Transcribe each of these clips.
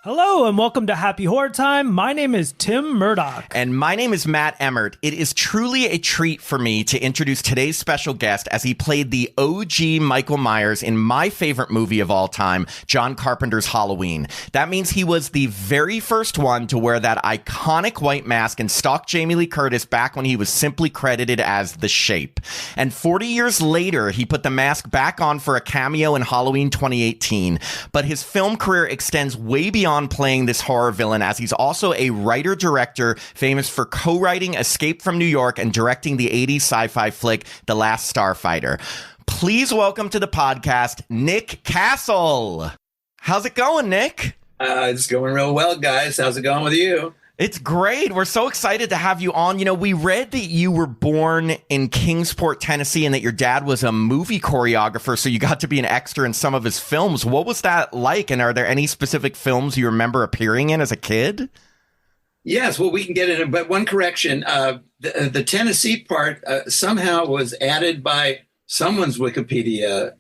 Hello and welcome to Happy Horror Time. My name is Tim Murdoch. And my name is Matt Emmert. It is truly a treat for me to introduce today's special guest as he played the OG Michael Myers in my favorite movie of all time, John Carpenter's Halloween. That means he was the very first one to wear that iconic white mask and stalk Jamie Lee Curtis back when he was simply credited as The Shape. And 40 years later, he put the mask back on for a cameo in Halloween 2018. But his film career extends way beyond playing this horror villain, as he's also a writer-director famous for co-writing Escape from New York and directing the 80s sci-fi flick The Last Starfighter. Please welcome to the podcast, Nick Castle. How's it going, Nick? It's going real well, guys. How's it going with you? It's great. We're so excited to have you on. You know, we read that you were born in Kingsport, Tennessee, and that your dad was a movie choreographer, so you got to be an extra in some of his films. What was that like? And are there any specific films you remember appearing in as a kid? Yes, well, we can get into it, but one correction. The Tennessee part somehow was added by someone's Wikipedia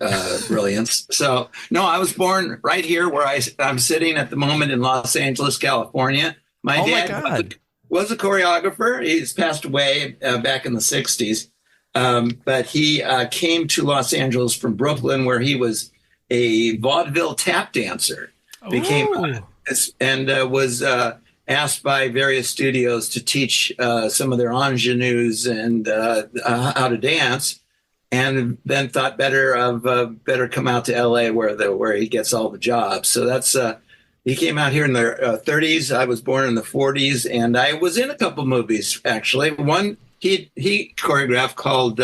brilliance. So, no, I was born right here where I'm sitting at the moment in Los Angeles, California. My dad was a choreographer. He's passed away back in the 60s. But he came to Los Angeles from Brooklyn, where he was a vaudeville tap dancer. Was asked by various studios to teach some of their ingenues and how to dance. And then thought better come out to L.A. where he gets all the jobs. So that's he came out here in the 30s. I was born in the 40s, and I was in a couple movies, actually. One he choreographed called,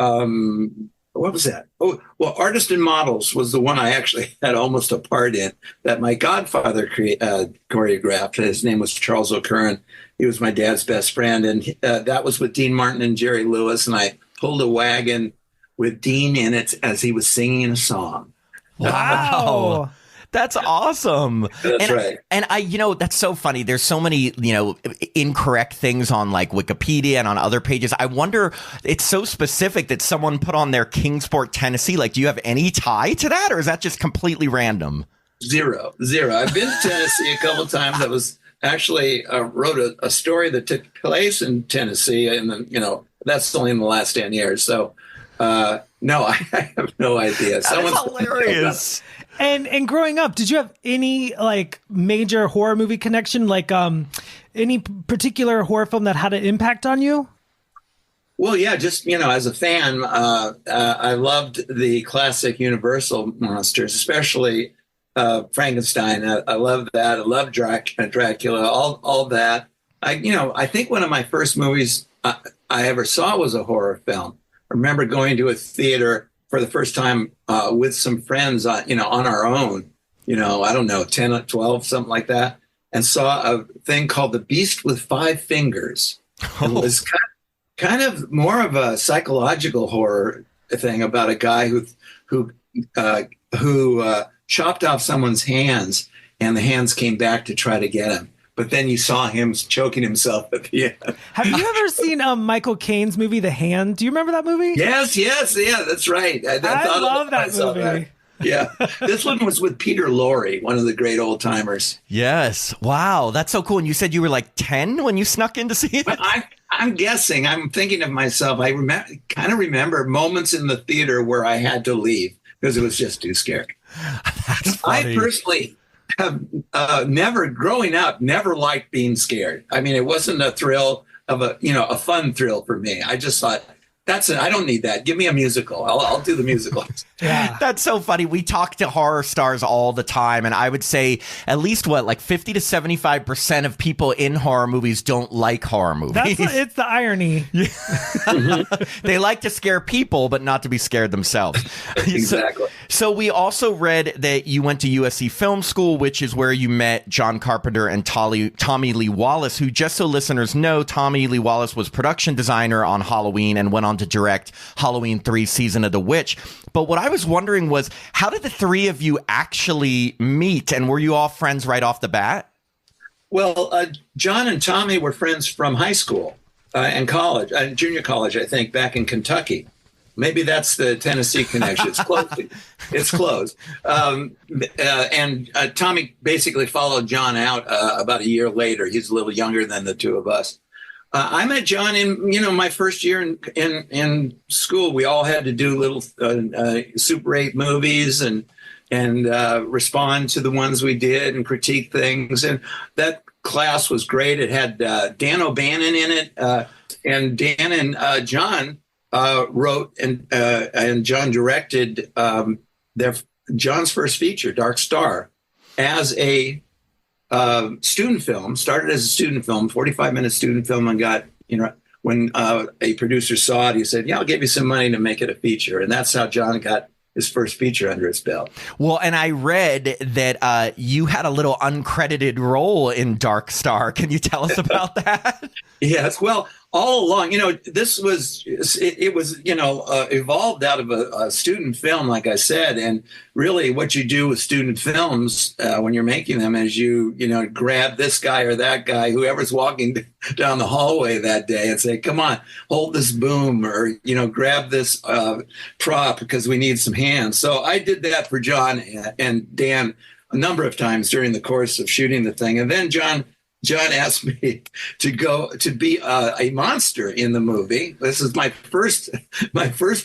what was that? Oh, well, Artist and Models was the one I actually had almost a part in that my godfather choreographed. His name was Charles O'Curran. He was my dad's best friend, and that was with Dean Martin and Jerry Lewis, and I pulled a wagon with Dean in it as he was singing a song. Wow. That's awesome. That's right. And that's so funny. There's so many, incorrect things on like Wikipedia and on other pages. I wonder, it's so specific that someone put on their Kingsport, Tennessee. Like, do you have any tie to that, or is that just completely random? Zero. I've been to Tennessee a couple of times. I was actually wrote a story that took place in Tennessee, and that's only in the last 10 years. So, no, I have no idea. That's hilarious. And growing up, did you have any like major horror movie connection, like any particular horror film that had an impact on you? Well, yeah, just, as a fan, I loved the classic Universal monsters, especially Frankenstein. I love that. I love Dracula, all that. I think one of my first movies I ever saw was a horror film. I remember going to a theater for the first time with some friends, on our own, I don't know, 10 or 12, something like that, and saw a thing called The Beast with Five Fingers. It was kind of more of a psychological horror thing about a guy who chopped off someone's hands, and the hands came back to try to get him. But then you saw him choking himself at the end. Have you ever seen Michael Caine's movie, The Hand? Do you remember that movie? Yes. Yeah, that's right. I love that movie. That. Yeah. This one was with Peter Lorre, one of the great old timers. Yes. Wow. That's so cool. And you said you were like 10 when you snuck in to see it? I'm guessing. I'm thinking of myself. I kind of remember moments in the theater where I had to leave because it was just too scary. That's funny. I personally have growing up, never liked being scared. I mean, it wasn't a thrill of a fun thrill for me. I just thought, that's it. I don't need that. Give me a musical. I'll do the musical. Yeah. That's so funny. We talk to horror stars all the time, and I would say at least 50 to 75% of people in horror movies don't like horror movies. It's the irony. They like to scare people, but not to be scared themselves. Exactly. So we also read that you went to USC Film School, which is where you met John Carpenter and Tommy Lee Wallace, who, just so listeners know, Tommy Lee Wallace was production designer on Halloween and went on to direct Halloween 3 Season of the Witch. But what I was wondering was, how did the three of you actually meet, and were you all friends right off the bat? Well, John and Tommy were friends from high school and college, junior college, I think, back in Kentucky. Maybe that's the Tennessee connection. It's close. It's close. And Tommy basically followed John out about a year later. He's a little younger than the two of us. I met John in, my first year in school. We all had to do little Super 8 movies and respond to the ones we did and critique things. And that class was great. It had Dan O'Bannon in it, and Dan and John wrote and John directed John's first feature, Dark Star, as a student film. Started as a student film, 45-minute student film, and got, when a producer saw it, he said, "Yeah, I'll give you some money to make it a feature." And that's how John got his first feature under his belt. Well, and I read that you had a little uncredited role in Dark Star. Can you tell us about that? Yes. Well, all along, this was, it was, evolved out of a student film, like I said. And really what you do with student films when you're making them is you grab this guy or that guy, whoever's walking down the hallway that day, and say, "Come on, hold this boom," or, grab this prop because we need some hands. So I did that for John and Dan a number of times during the course of shooting the thing. And then John asked me to go to be a monster in the movie. This is my first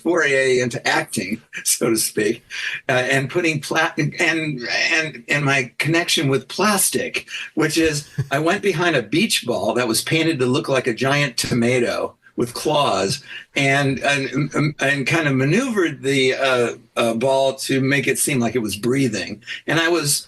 foray into acting, so to speak, and putting and my connection with plastic, which is I went behind a beach ball that was painted to look like a giant tomato with claws, and kind of maneuvered the ball to make it seem like it was breathing. And I was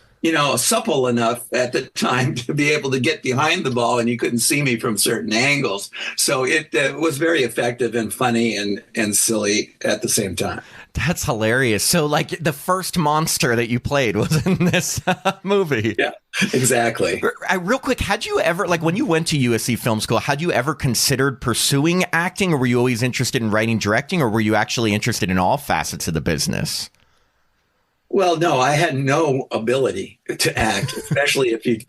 supple enough at the time to be able to get behind the ball, and you couldn't see me from certain angles. So it was very effective and funny and silly at the same time. That's hilarious. So, like, the first monster that you played was in this movie. Yeah, exactly. Real quick, had you ever, like, when you went to USC Film School, had you ever considered pursuing acting, or were you always interested in writing, directing, or were you actually interested in all facets of the business? Well, no, I had no ability to act, especially if you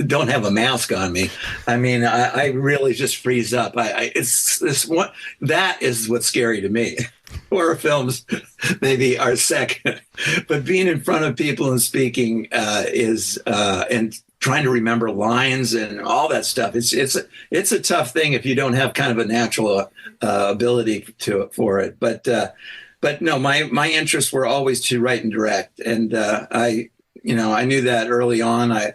don't have a mask on me. I mean, I really just freeze up. That is what's scary to me. Horror films maybe are second, but being in front of people and speaking is and trying to remember lines and all that stuff. It's a tough thing if you don't have kind of a natural ability for it. But no, my interests were always to write and direct. And I knew that early on.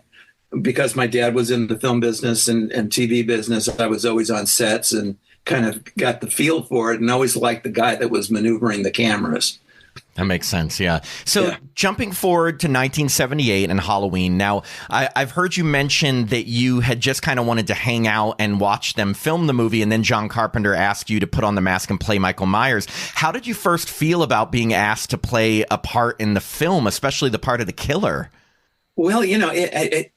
Because my dad was in the film business and TV business, I was always on sets and kind of got the feel for it, and always liked the guy that was maneuvering the cameras. That makes sense, yeah. So jumping forward to 1978 and Halloween. Now, I've heard you mention that you had just kind of wanted to hang out and watch them film the movie, and then John Carpenter asked you to put on the mask and play Michael Myers. How did you first feel about being asked to play a part in the film, especially the part of the killer? Well, I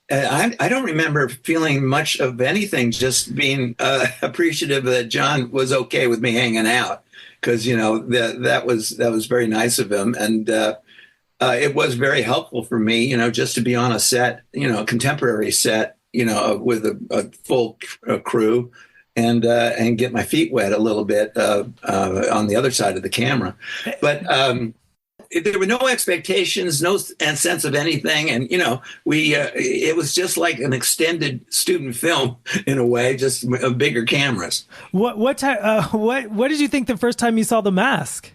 don't remember feeling much of anything, just being appreciative that John was okay with me hanging out. Because that was very nice of him, and it was very helpful for me, just to be on a set, a contemporary set, with a full crew, and get my feet wet a little bit on the other side of the camera. But there were no expectations, no sense of anything, and it was just like an extended student film in a way, just bigger cameras. What did you think the first time you saw The Mask?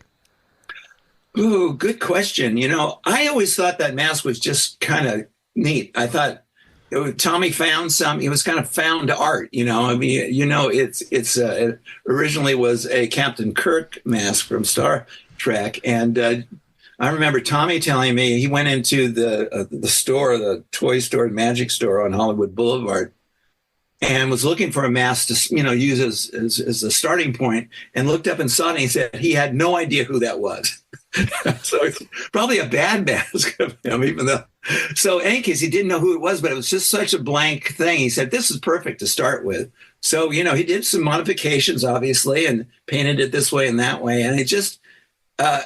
Ooh, good question. I always thought that mask was just kind of neat. I thought Tommy found some. It was kind of found art. It's originally was a Captain Kirk mask from Star Trek, and I remember Tommy telling me he went into the store, the toy store, magic store on Hollywood Boulevard, and was looking for a mask to use as a starting point, and looked up and saw it, and he said he had no idea who that was. So it's probably a bad mask of him, even though. So in any case, he didn't know who it was, but it was just such a blank thing. He said, "This is perfect to start with." So, he did some modifications, obviously, and painted it this way and that way, and it just.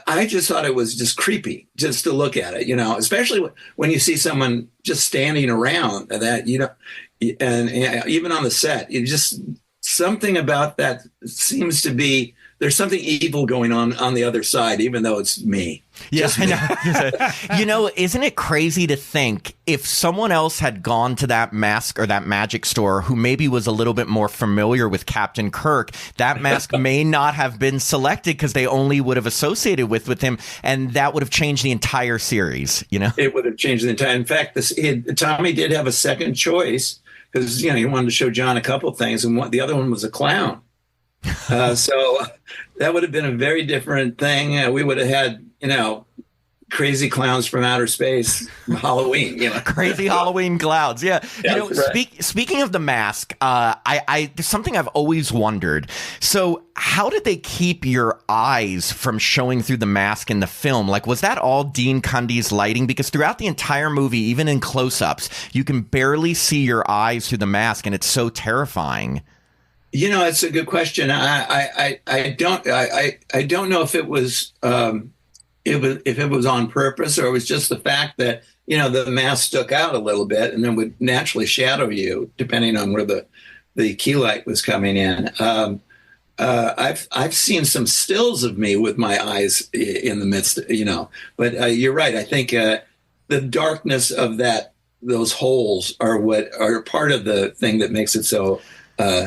I just thought it was just creepy just to look at it, especially when you see someone just standing around that, and even on the set, it just something about that seems to be there's something evil going on the other side, even though it's me. Yeah, I know. Isn't it crazy to think if someone else had gone to that mask or that magic store who maybe was a little bit more familiar with Captain Kirk, that mask may not have been selected because they only would have associated with him, and that would have changed the entire series, It would have changed the entire. In fact, Tommy did have a second choice because, he wanted to show John a couple of things, and the other one was a clown. So that would have been a very different thing. We would have had, crazy clowns from outer space, Halloween, Crazy Halloween clowns. Yeah. Speaking of the mask, there's something I've always wondered. So how did they keep your eyes from showing through the mask in the film? Like, was that all Dean Cundy's lighting? Because throughout the entire movie, even in close-ups, you can barely see your eyes through the mask, and it's so terrifying. It's a good question. I don't know if it was if it was on purpose or it was just the fact that the mask stuck out a little bit and then would naturally shadow you depending on where the key light was coming in. I've seen some stills of me with my eyes in the midst, But you're right. I think the darkness of those holes are part of the thing that makes it so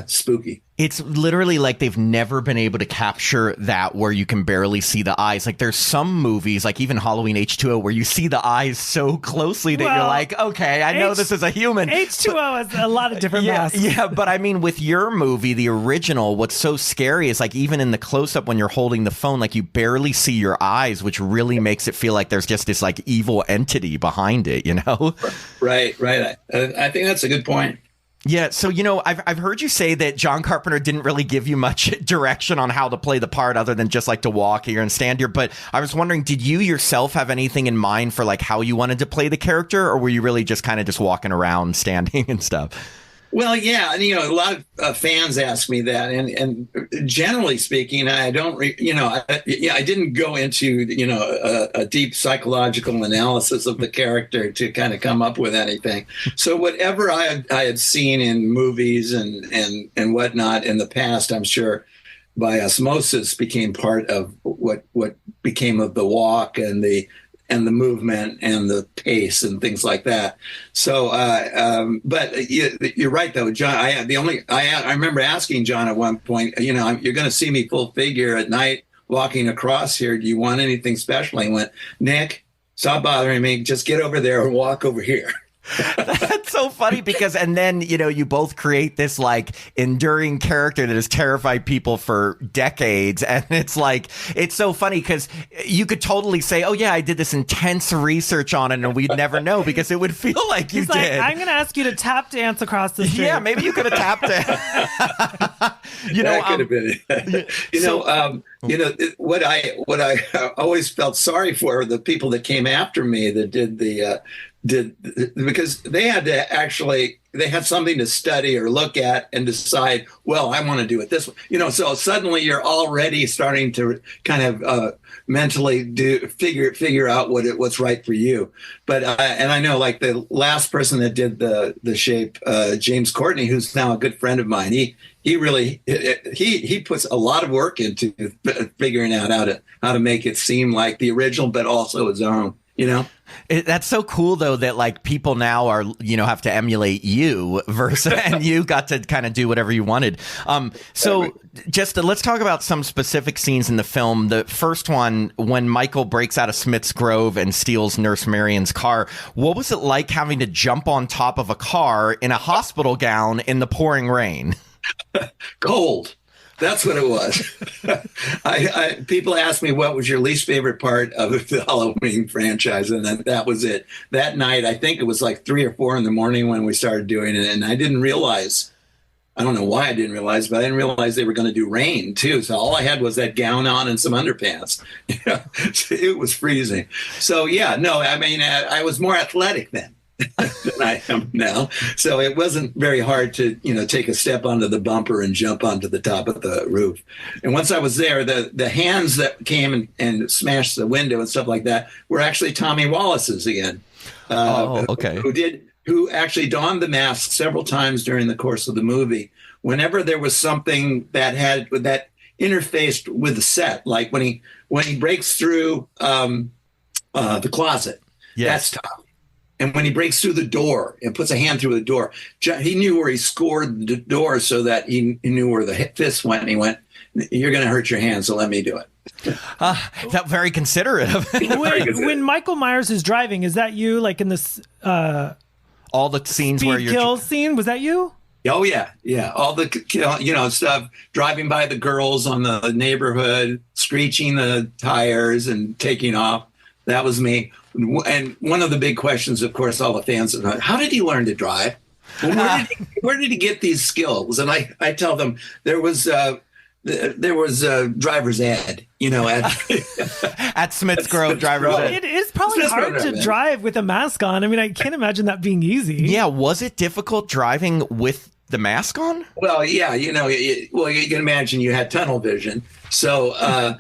spooky. It's literally like they've never been able to capture that where you can barely see the eyes. Like there's some movies, like even Halloween H2O, where you see the eyes so closely that you're like, okay, I know this is a human. H2O has a lot of different masks. Yeah, but I mean, with your movie, the original, what's so scary is like even in the close-up when you're holding the phone, like you barely see your eyes, which really makes it feel like there's just this like evil entity behind it, Right. I think that's a good point. Yeah, so, I've heard you say that John Carpenter didn't really give you much direction on how to play the part other than just like to walk here and stand here. But I was wondering, did you yourself have anything in mind for like how you wanted to play the character, or were you really just kind of just walking around standing and stuff? Well, yeah, and a lot of fans ask me that, and generally speaking, I don't, I didn't go into a deep psychological analysis of the character to kind of come up with anything. So whatever I had seen in movies and whatnot in the past, I'm sure by osmosis became part of what became of the walk and the movement and the pace and things like that. So, but you're right though, John. I remember asking John at one point, you're going to see me full figure at night walking across here. Do you want anything special? He went, Nick, stop bothering me. Just get over there and walk over here. That's so funny because, and then, you both create this like enduring character that has terrified people for decades. And it's like, it's so funny because you could totally say, oh yeah, I did this intense research on it and we'd never know because it would feel like you did. I'm going to ask you to tap dance across the street. Yeah, maybe you could have tapped it. That could have been it. What I always felt sorry for the people that came after me that because they had something to study or look at and decide, well, I want to do it this way. So suddenly you're already starting to kind of mentally figure out what's right for you. But and I know like the last person that did the shape, James Courtney, who's now a good friend of mine, he really he puts a lot of work into figuring out how to make it seem like the original, but also his own. That's so cool though that like people now are have to emulate you versus and you got to kind of do whatever you wanted. So just let's talk about some specific scenes in the film. The first one, when Michael breaks out of Smith's Grove and steals Nurse Marion's car, what was it like having to jump on top of a car in a hospital gown in the pouring rain? Cold. That's what it was. People ask me what was your least favorite part of the Halloween franchise, and that was it. That night, I think it was like 3 or 4 in the morning when we started doing it, and I didn't realize. I don't know why I didn't realize, but I didn't realize they were going to do rain too. So all I had was that gown on and some underpants. It was freezing. So yeah, no, I mean, I was more athletic then than I am now. So it wasn't very hard to, take a step onto the bumper and jump onto the top of the roof. And once I was there, the hands that came and smashed the window and stuff like that were actually Tommy Wallace's again. Okay. Who actually donned the mask several times during the course of the movie. Whenever there was something that interfaced with the set. Like when he breaks through the closet, that's tough. And when he breaks through the door and puts a hand through the door, he knew where he scored the door so that he knew where the fist went. And he went, "You're going to hurt your hand, so let me do it." That's very considerate of him. When Michael Myers is driving, is that you? Like in this all the scenes where you're kill scene, was that you? Oh yeah, all the stuff, driving by the girls on the neighborhood, screeching the tires and taking off. That was me. And one of the big questions, of course, all the fans are, how did he learn to drive? Where did he get these skills? And I tell them there was driver's ed, at Smith's Grove driver's ed. It is probably hard to drive with a mask on. I mean, I can't imagine that being easy. Yeah, was it difficult driving with the mask on? Well, yeah, you can imagine you had tunnel vision, so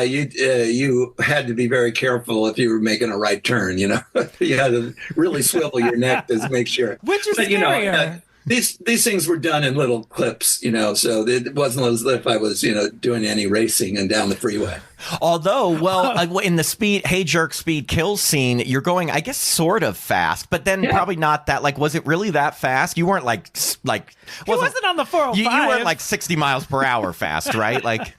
you had to be very careful if you were making a right turn. You had to really swivel your neck to make sure. Which is scarier. These things were done in little clips, so it wasn't as if I was, doing any racing and down the freeway. Although, in the Hey Jerk Speed Kills scene, you're going, I guess, sort of fast, but then probably not that. Like, was it really that fast? You weren't like he wasn't on the 405. You weren't like 60 miles per hour fast, right? Like,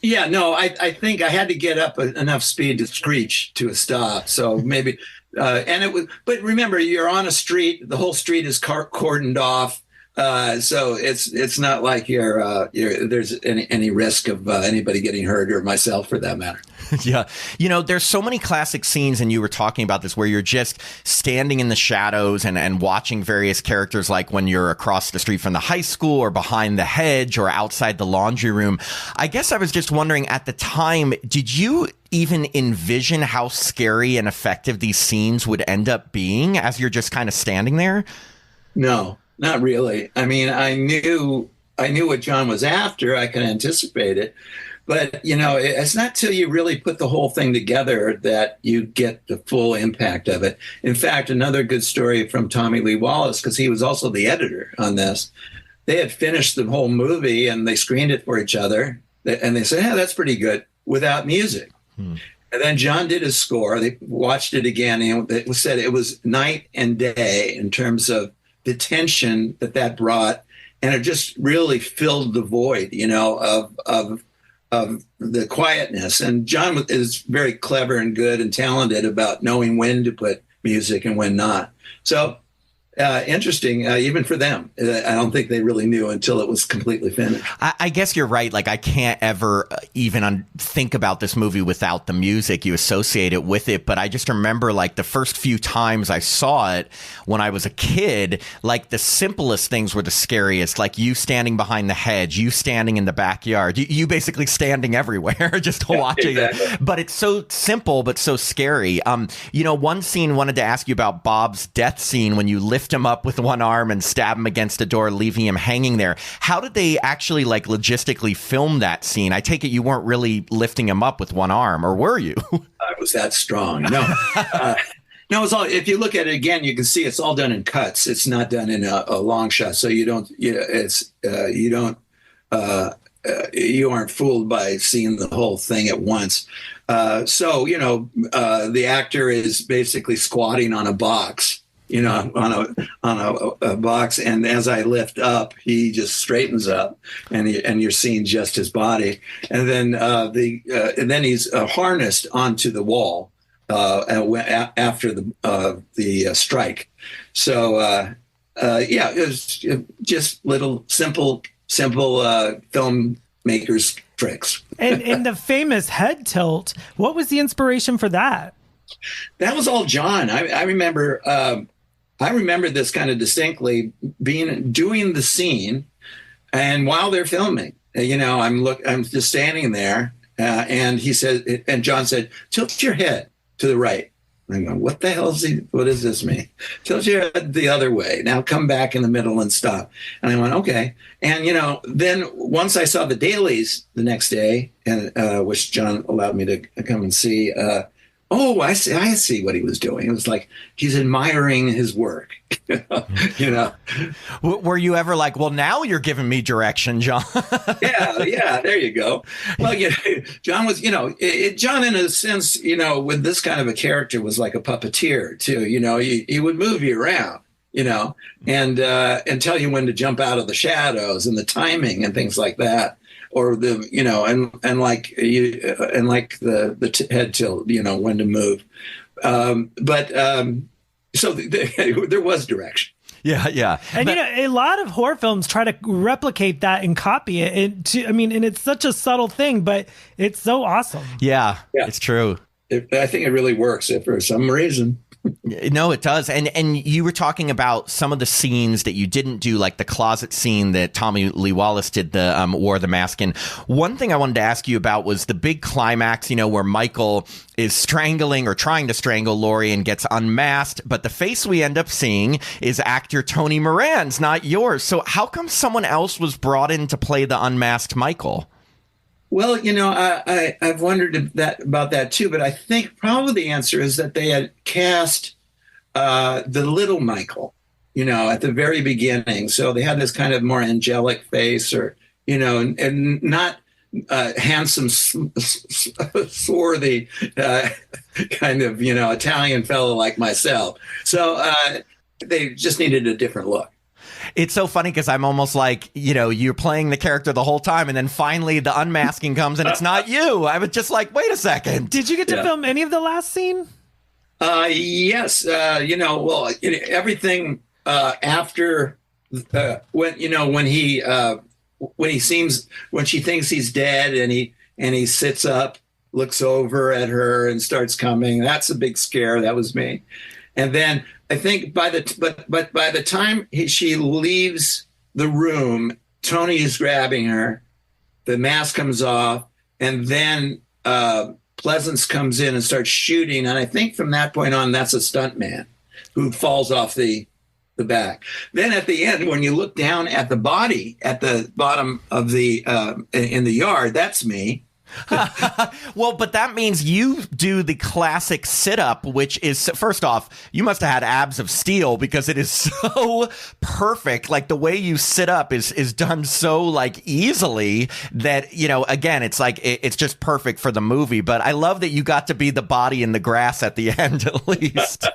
yeah, no, I think I had to get up enough speed to screech to a stop. So maybe. And it was, but remember, you're on a street. The whole street is cordoned off, so it's not like there's any risk of anybody getting hurt or myself for that matter. Yeah, there's so many classic scenes, and you were talking about this, where you're just standing in the shadows and watching various characters, like when you're across the street from the high school, or behind the hedge, or outside the laundry room. I guess I was just wondering, at the time, did you even envision how scary and effective these scenes would end up being as you're just kind of standing there? No, not really. I mean, I knew what John was after. I could anticipate it. But, it's not till you really put the whole thing together that you get the full impact of it. In fact, another good story from Tommy Lee Wallace, because he was also the editor on this. They had finished the whole movie and they screened it for each other. And they said, yeah, that's pretty good, without music. And then John did his score. They watched it again, and it said it was night and day in terms of the tension that brought, and it just really filled the void, of the quietness. And John is very clever and good and talented about knowing when to put music and when not. So interesting, even for them. I don't think they really knew until it was completely finished. I guess you're right. Like, I can't ever even think about this movie without the music. You associate it with it. But I just remember, like, the first few times I saw it when I was a kid, like, the simplest things were the scariest. Like, you standing behind the hedge, you standing in the backyard, you basically standing everywhere, just watching it. But it's so simple, but so scary. One scene, wanted to ask you about Bob's death scene when you lift him up with one arm and stab him against a door, leaving him hanging there. How did they actually, like, logistically film that scene? I take it you weren't really lifting him up with one arm, or were you? I was that strong. No. No, it's all. If you look at it again, you can see it's all done in cuts. It's not done in a long shot, so you aren't fooled by seeing the whole thing at once. The actor is basically squatting on a box, on a box, and as I lift up, he just straightens up, and you're seeing just his body, and then he's harnessed onto the wall after the strike. So it was just little simple filmmakers tricks. And the famous head tilt, what was the inspiration for that? That was all John. I remember this kind of distinctly, doing the scene, and while they're filming, I'm just standing there, and John said, "Tilt your head to the right." And I go, "What the hell what does this mean?" "Tilt your head the other way. Now come back in the middle and stop." And I went, "Okay." And, then once I saw the dailies the next day, and which John allowed me to come and see, Oh, I see what he was doing. It was like he's admiring his work. You know. Were you ever like, well, now you're giving me direction, John? Yeah, there you go. Well, John was, John, in a sense, with this kind of a character, was like a puppeteer too. He would move you around, and tell you when to jump out of the shadows and the timing and things like that. Or and like the head tilt, when to move. So there was direction. Yeah. And a lot of horror films try to replicate that and copy it. And it's such a subtle thing, but it's so awesome. Yeah. It's true. I think it really works for some reason. No, it does. And you were talking about some of the scenes that you didn't do, like the closet scene that Tommy Lee Wallace did, the wore the mask in. One thing I wanted to ask you about was the big climax, where Michael is strangling or trying to strangle Laurie and gets unmasked. But the face we end up seeing is actor Tony Moran's, not yours. So how come someone else was brought in to play the unmasked Michael? Well, I've wondered about that too, but I think probably the answer is that they had cast the little Michael, at the very beginning. So they had this kind of more angelic face, or and not handsome, swarthy kind of Italian fellow like myself. So they just needed a different look. It's so funny because I'm almost like, you're playing the character the whole time, and then finally the unmasking comes and it's not you. I was just like, wait a second. Did you get to film any of the last scene? Yes. Everything after when she thinks he's dead and he sits up, looks over at her and starts coming. That's a big scare. That was me. And then I think by the time she leaves the room, Tony is grabbing her. The mask comes off, and then Pleasance comes in and starts shooting. And I think from that point on, that's a stuntman who falls off the back. Then at the end, when you look down at the body at the bottom of the in the yard, that's me. Well, but that means you do the classic sit-up, which is, first off, you must have had abs of steel because it is so perfect. Like the way you sit up is done so like easily that, again, it's like it's just perfect for the movie. But I love that you got to be the body in the grass at the end, at least.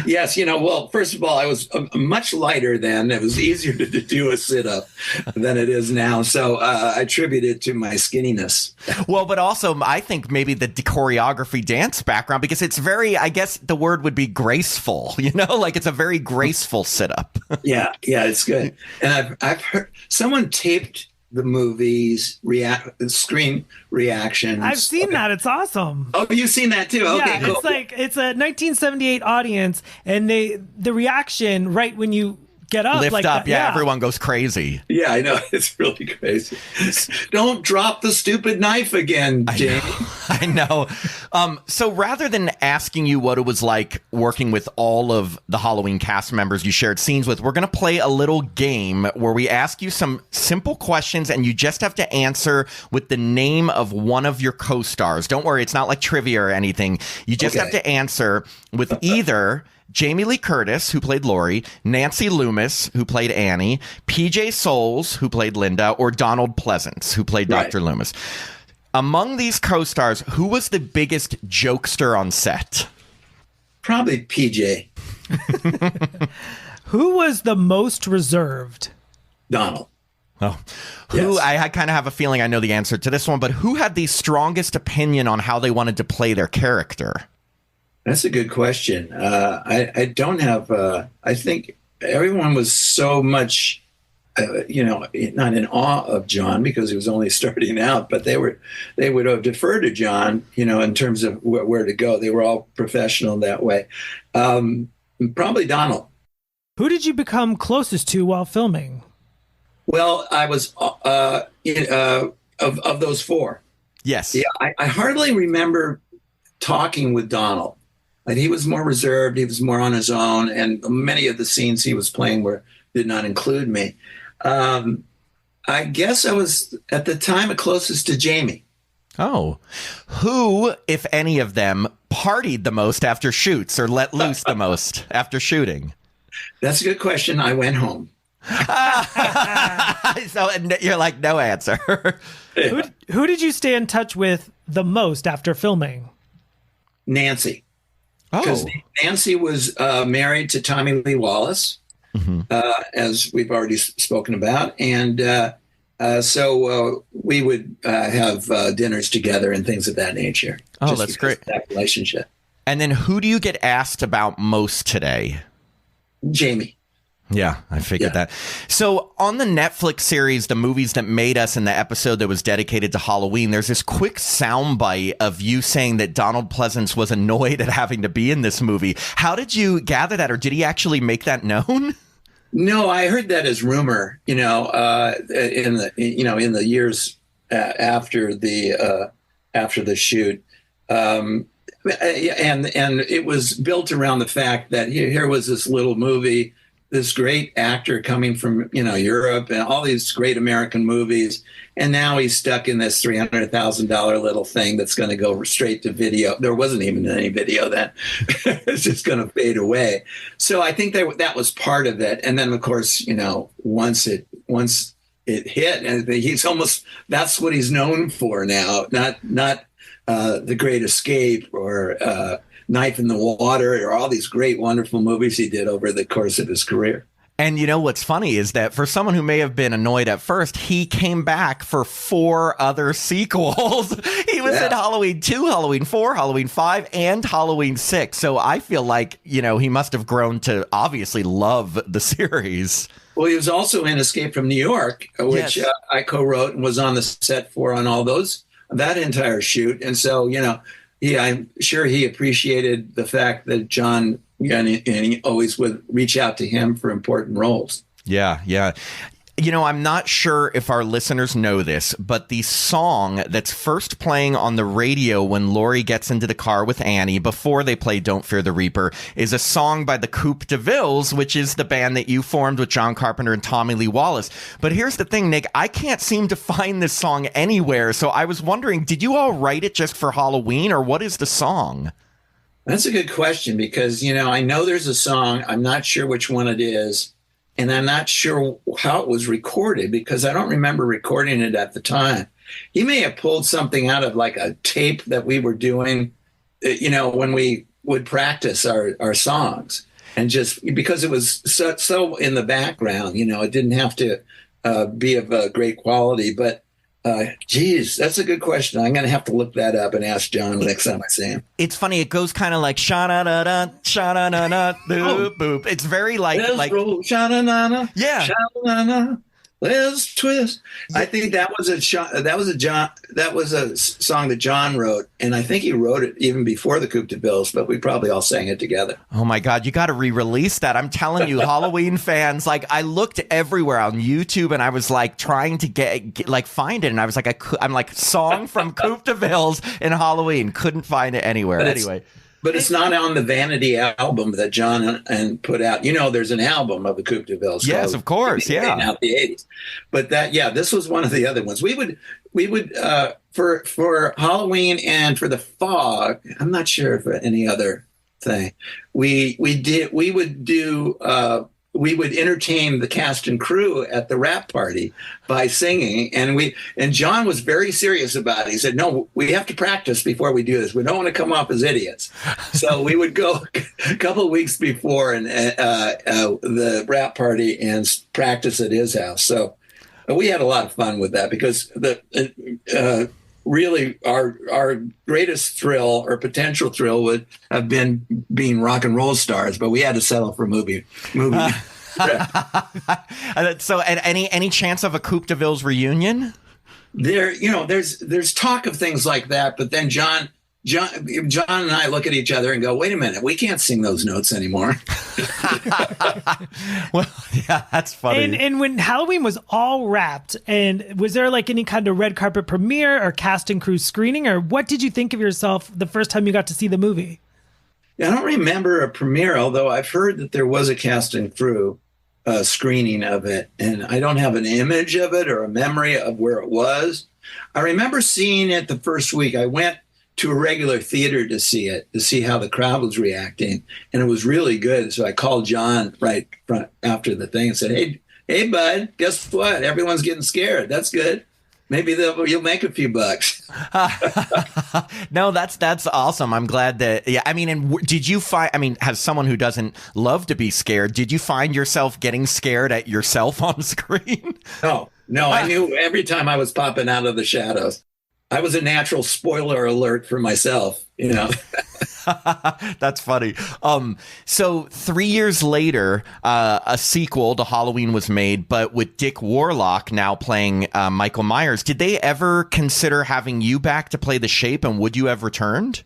Yes, well, first of all, I was much lighter then. It was easier to do a sit-up than it is now. So I attribute it to my skinniness. Well, but also I think maybe the choreography dance background, because it's very, I guess the word would be graceful, like it's a very graceful sit-up. Yeah, it's good. And I've heard someone taped the movies screen reactions. I've seen that. It's awesome. Oh, you've seen that too. Okay, yeah, cool. It's a 1978 audience, and the reaction right when you get up, lift like up, that, yeah, everyone goes crazy. Yeah, I know, it's really crazy. Don't drop the stupid knife again, Jamie. I know. So rather than asking you what it was like working with all of the Halloween cast members you shared scenes with, we're going to play a little game where we ask you some simple questions and you just have to answer with the name of one of your co-stars. Don't worry, it's not like trivia or anything. You just have to answer with either Jamie Lee Curtis, who played Laurie, Nancy Loomis, who played Annie, PJ Soles, who played Linda, or Donald Pleasance, who played Dr. Loomis. Among these co-stars, who was the biggest jokester on set? Probably PJ. Who was the most reserved? Donald. Oh, who? Yes. I kind of have a feeling I know the answer to this one, but who had the strongest opinion on how they wanted to play their character? That's a good question. I don't have. I think everyone was so much, not in awe of John because he was only starting out, but they would have deferred to John, in terms of where to go. They were all professional that way. Probably Donald. Who did you become closest to while filming? Well, I was of those four. Yes. Yeah, I hardly remember talking with Donald. Like, he was more reserved. He was more on his own, and many of the scenes he was playing did not include me. I guess I was at the time closest to Jamie. Oh, who, if any of them, partied the most after shoots or let loose the most after shooting? That's a good question. I went home. So you're like, no answer. Who did you stay in touch with the most after filming? Nancy. Oh, Because Nancy was married to Tommy Lee Wallace, as we've already spoken about. And so we would have dinners together and things of that nature. Oh, that's great. That relationship. And then who do you get asked about most today? Jamie. Yeah, I figured that. So on the Netflix series, The Movies That Made Us, in the episode that was dedicated to Halloween, there's this quick soundbite of you saying that Donald Pleasance was annoyed at having to be in this movie. How did you gather that, or did he actually make that known? No, I heard that as rumor, in the years after the shoot. And it was built around the fact that here was this little movie, this great actor coming from, Europe and all these great American movies. And now he's stuck in this $300,000 little thing that's going to go straight to video. There wasn't even any video then. It's just going to fade away. So I think that was part of it. And then, of course, once it hit, and that's what he's known for now, not The Great Escape or Knife in the Water, or all these great, wonderful movies he did over the course of his career. And what's funny is that for someone who may have been annoyed at first, he came back for 4 other sequels. He was in Halloween 2, Halloween 4, Halloween 5, and Halloween 6. So I feel like, he must have grown to obviously love the series. Well, he was also in Escape from New York, which I co-wrote and was on the set for on that entire shoot. And so, I'm sure he appreciated the fact that John, and he always would reach out to him for important roles. Yeah, yeah. I'm not sure if our listeners know this, but the song that's first playing on the radio when Laurie gets into the car with Annie before they play Don't Fear the Reaper is a song by the Coupe de Villes, which is the band that you formed with John Carpenter and Tommy Lee Wallace. But here's the thing, Nick, I can't seem to find this song anywhere. So I was wondering, did you all write it just for Halloween, or what is the song? That's a good question because, I know there's a song. I'm not sure which one it is. And I'm not sure how it was recorded because I don't remember recording it at the time. He may have pulled something out of like a tape that we were doing, when we would practice our songs. And just because it was so in the background, it didn't have to be of great quality. But geez, that's a good question. I'm going to have to look that up and ask John next time I see him. It's funny. It goes kind of like sha-na-na-na, sha-na-na-na, boop, boop. It's very like sha-na-na-na, yeah. Sha-na-na-na, let's twist. I think that was a song that John wrote, and I think he wrote it even before the Coupe de Villes, but we probably all sang it together. Oh my God, you got to re-release that. I'm telling you, Halloween fans, I looked everywhere on YouTube and I was trying to find it, and I was I'm song from Coupe de Villes in Halloween, couldn't find it anywhere. But it's not on the Vanity album that John and put out. There's an album of the Coupe de Villes. Yes, of course. Yeah. Out the 80s. But this was one of the other ones. We would for Halloween and for the Fog, I'm not sure for any other thing. We would entertain the cast and crew at the wrap party by singing. And John was very serious about it. He said, no, we have to practice before we do this. We don't want to come off as idiots. So we would go a couple of weeks before the wrap party and practice at his house. So we had a lot of fun with that because really our greatest thrill or potential thrill would have been being rock and roll stars, but we had to settle for movie. So, and any chance of a Coupe de Villes reunion? There's talk of things like that, but then John and I look at each other and go, wait a minute, we can't sing those notes anymore. Well, yeah, that's funny. And when Halloween was all wrapped, and was there any kind of red carpet premiere or cast and crew screening, or what did you think of yourself the first time you got to see the movie? I don't remember a premiere, although I've heard that there was a cast and crew screening of it, and I don't have an image of it or a memory of where it was. I remember seeing it the first week. I went to a regular theater to see it, to see how the crowd was reacting, and it was really good. So I called John after the thing and said, "Hey, bud, guess what? Everyone's getting scared. That's good. Maybe you'll make a few bucks." No, that's awesome. I'm glad that. Yeah, I mean, and did you find? I mean, as someone who doesn't love to be scared, did you find yourself getting scared at yourself on screen? No, I knew every time I was popping out of the shadows. I was a natural spoiler alert for myself, you know. That's funny. So 3 years later, a sequel to Halloween was made, but with Dick Warlock now playing Michael Myers. Did they ever consider having you back to play the Shape, and would you have returned?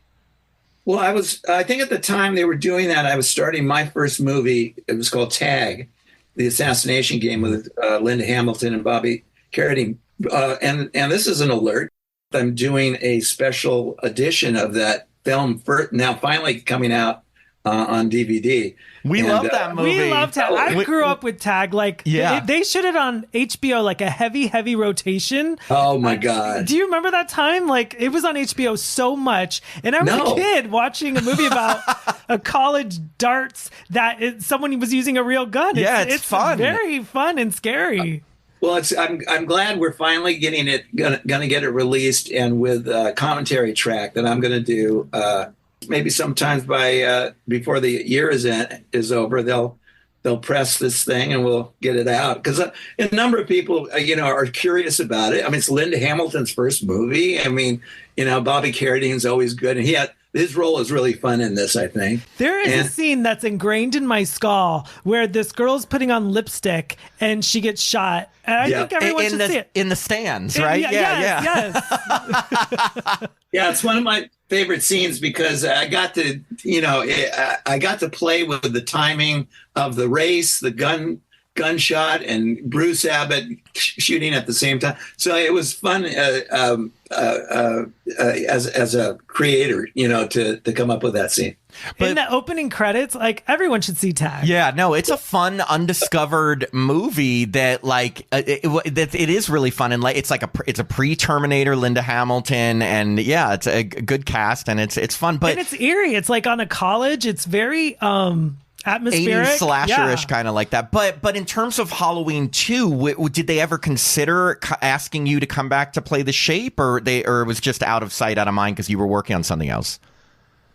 Well, I think at the time they were doing that, I was starting my first movie. It was called Tag, the Assassination Game with Linda Hamilton and Bobby Carradine. And this is an alert. I'm doing a special edition of that film now finally coming out on DVD. We love that movie. We love Tag. I grew up with Tag. Like, yeah. They showed it on HBO, like a heavy rotation. Oh my God. Do you remember that time? Like, it was on HBO so much. And I was a kid watching a movie about a college darts that someone was using a real gun. It's fun. Very fun and scary. Well, I'm glad we're finally getting it, gonna get it released, and with a commentary track that I'm gonna do. Maybe sometimes before the year is over, they'll press this thing and we'll get it out, because a number of people are curious about it. I mean, it's Linda Hamilton's first movie. I mean, Bobby Carradine's always good, and his role is really fun in this, I think. There is a scene that's ingrained in my skull where this girl's putting on lipstick and she gets shot. And I think everyone should see it. In the stands, right? Yes. Yeah, it's one of my favorite scenes because I got to play with the timing of the race, the gunshot, and Bruce Abbott shooting at the same time. So it was fun as a creator, to come up with that scene. But in the opening credits, like, everyone should see Tag. Yeah, no, it's a fun, undiscovered movie that, like, it is really fun, and like it's a pre-Terminator Linda Hamilton, and yeah, it's a good cast, and it's fun, but and it's eerie. It's like on a college. It's very atmospheric, 80s slasher-ish kind of like that. But in terms of Halloween 2, did they ever consider asking you to come back to play the Shape, or it was just out of sight, out of mind because you were working on something else?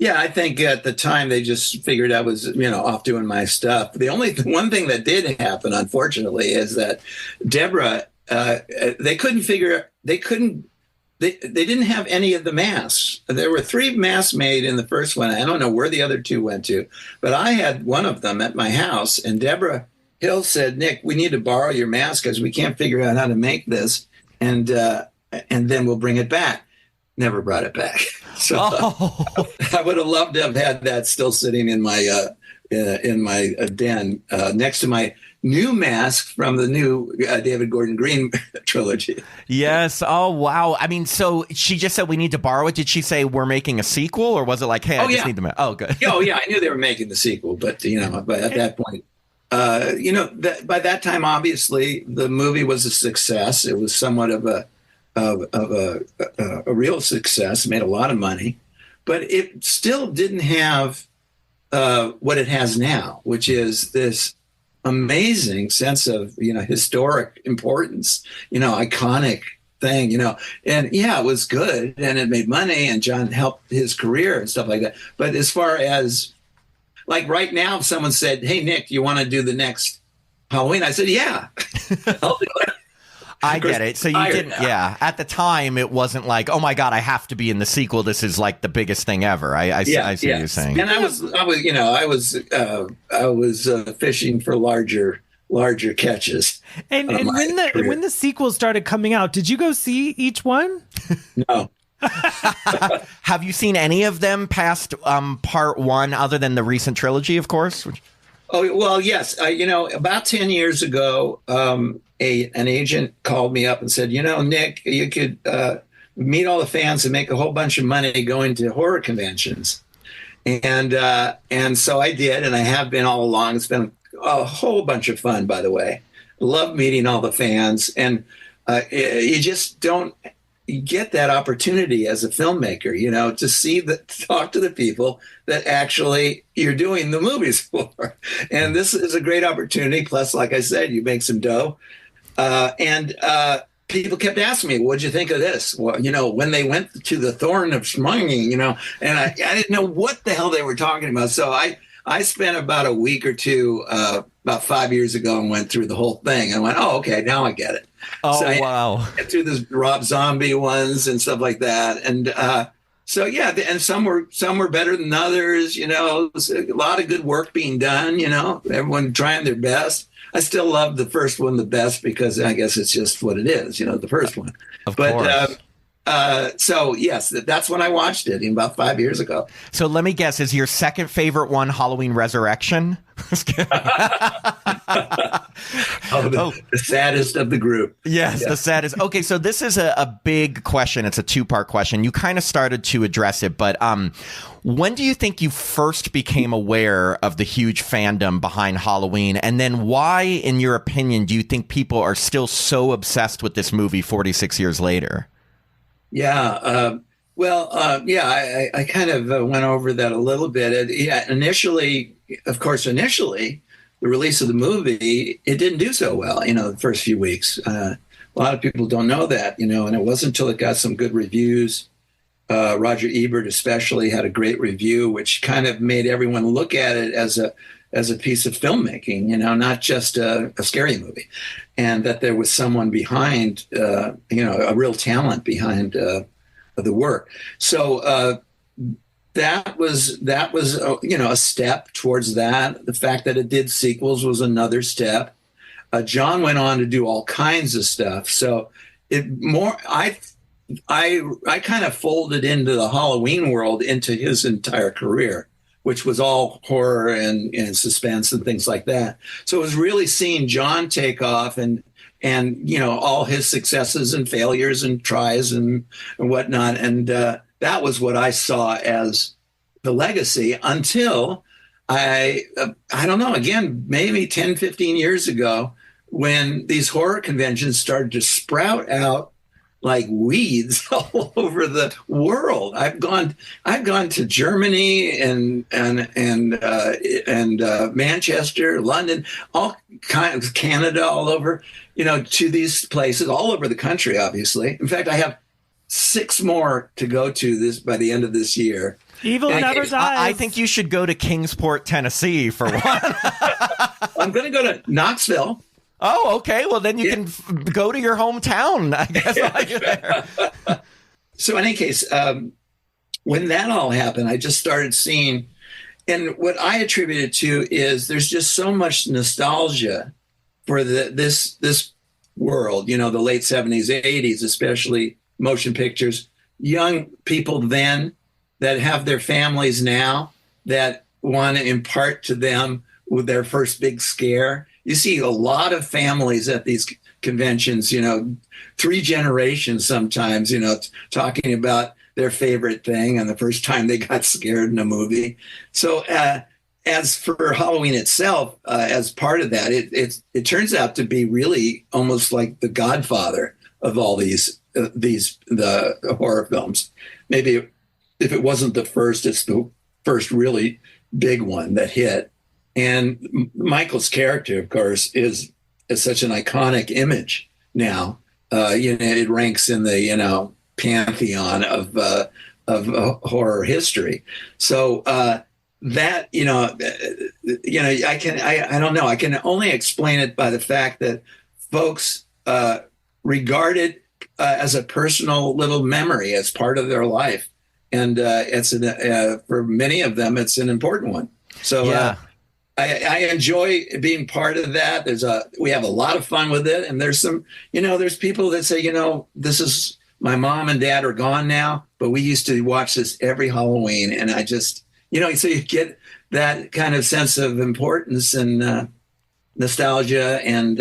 Yeah, I think at the time they just figured I was, off doing my stuff. The one thing that did happen, unfortunately, is that Deborah, they didn't have any of the masks. There were 3 masks made in the first one. I don't know where the other 2 went to, but I had one of them at my house, and Deborah Hill said, "Nick, we need to borrow your mask because we can't figure out how to make this, and then we'll bring it back." Never brought it back. So I would have loved to have had that still sitting in my den next to my new mask from the new David Gordon Green trilogy. Yes. Oh, wow. I mean, so she just said we need to borrow it. Did she say we're making a sequel, or was it like, hey, I just need the mask? Oh, good. Oh, yeah. I knew they were making the sequel, but but at that point, by that time, obviously, the movie was a success. It was somewhat of a real success, made a lot of money, but it still didn't have what it has now, which is this amazing sense of historic importance, iconic thing, and yeah, it was good and it made money and John helped his career and stuff like that. But as far as like right now, if someone said, "Hey Nick, do you want to do the next Halloween?" I said, "Yeah, I'll do it." I get it. So you didn't, at the time, it wasn't like, oh my God, I have to be in the sequel. This is like the biggest thing ever. I see what you're saying. And I was fishing for larger catches. And when the sequels started coming out, did you go see each one? No. Have you seen any of them past part 1, other than the recent trilogy, of course? Oh, well, yes. About 10 years ago, an agent called me up and said, Nick, you could meet all the fans and make a whole bunch of money going to horror conventions. And so I did, and I have been all along. It's been a whole bunch of fun, by the way. Love meeting all the fans. And you just don't get that opportunity as a filmmaker, to talk to the people that actually you're doing the movies for. And this is a great opportunity. Plus, like I said, you make some dough. And people kept asking me, what'd you think of this? Well, when they went to the Thorn of Schmunging, and I didn't know what the hell they were talking about. So I spent about a week or two, about 5 years ago, and went through the whole thing. I went, oh, okay, now I get it. Oh, so wow. I went through the Rob Zombie ones and stuff like that. And so, yeah, and some were better than others. There's a lot of good work being done, everyone trying their best. I still love the first one the best because I guess it's just what it is, the first one. Of course. So, yes, that's when I watched it about 5 years ago. So let me guess, is your second favorite one Halloween Resurrection? The saddest of the group. Yes, yeah. The saddest. Okay, so this is a big question. It's a two-part question. You kind of started to address it, but when do you think you first became aware of the huge fandom behind Halloween? And then why, in your opinion, do you think people are still so obsessed with this movie 46 years later? Yeah. I kind of went over that a little bit. Initially, the release of the movie, it didn't do so well, the first few weeks. A lot of people don't know that, and it wasn't until it got some good reviews. Roger Ebert especially had a great review, which kind of made everyone look at it as a piece of filmmaking, not just a scary movie, and that there was someone behind, a real talent behind the work. So that was a step towards that. The fact that it did sequels was another step. John went on to do all kinds of stuff. So I kind of folded into the Halloween world into his entire career, which was all horror and suspense and things like that. So it was really seeing John take off and all his successes and failures and tries and whatnot. And that was what I saw as the legacy until I don't know, again, maybe 10, 15 years ago, when these horror conventions started to sprout out like weeds all over the world. I've gone to Germany and Manchester, London, all kinds of Canada, all over, to these places all over the country, obviously. In fact, I have 6 more to go to by the end of this year. Evil never dies. I think you should go to Kingsport, Tennessee for one. I'm going to go to Knoxville. Oh, okay. Well, then you can go to your hometown, I guess, while you're there. So in any case, when that all happened, I just started seeing, and what I attribute it to is there's just so much nostalgia for this world, the late 70s, 80s, especially motion pictures, young people then that have their families now that want to impart to them with their first big scare. You see a lot of families at these conventions, 3 generations sometimes, talking about their favorite thing and the first time they got scared in a movie. So as for Halloween itself, as part of that, it turns out to be really almost like the godfather of all the horror films. Maybe if it wasn't the first, it's the first really big one that hit. And Michael's character, of course, is such an iconic image now. It ranks in the pantheon of horror history. So that I don't know. I can only explain it by the fact that folks regard it as a personal little memory, as part of their life, and it's for many of them, it's an important one. So. Yeah. I enjoy being part of that. We have a lot of fun with it. And there's some, there's people that say, this is, my mom and dad are gone now, but we used to watch this every Halloween. And I just, so you get that kind of sense of importance and nostalgia and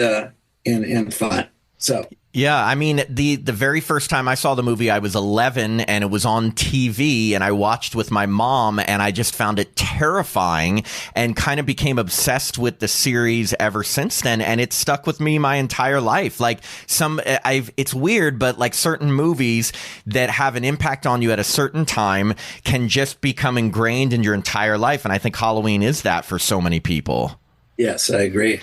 fun. So. Yeah, I mean, the very first time I saw the movie, I was 11 and it was on TV and I watched with my mom and I just found it terrifying and kind of became obsessed with the series ever since then. And it stuck with me my entire life. Like it's weird, but like certain movies that have an impact on you at a certain time can just become ingrained in your entire life. And I think Halloween is that for so many people. Yes, I agree.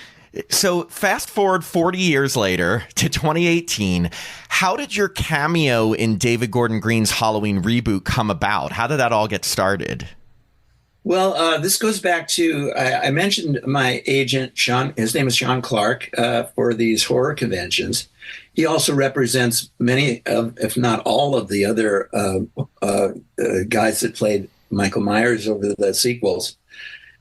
So fast forward 40 years later to 2018, how did your cameo in David Gordon Green's Halloween reboot come about? How did that all get started? Well, this goes back to, I mentioned my agent, Sean, his name is Sean Clark, for these horror conventions. He also represents many of, if not all of the other guys that played Michael Myers over the sequels.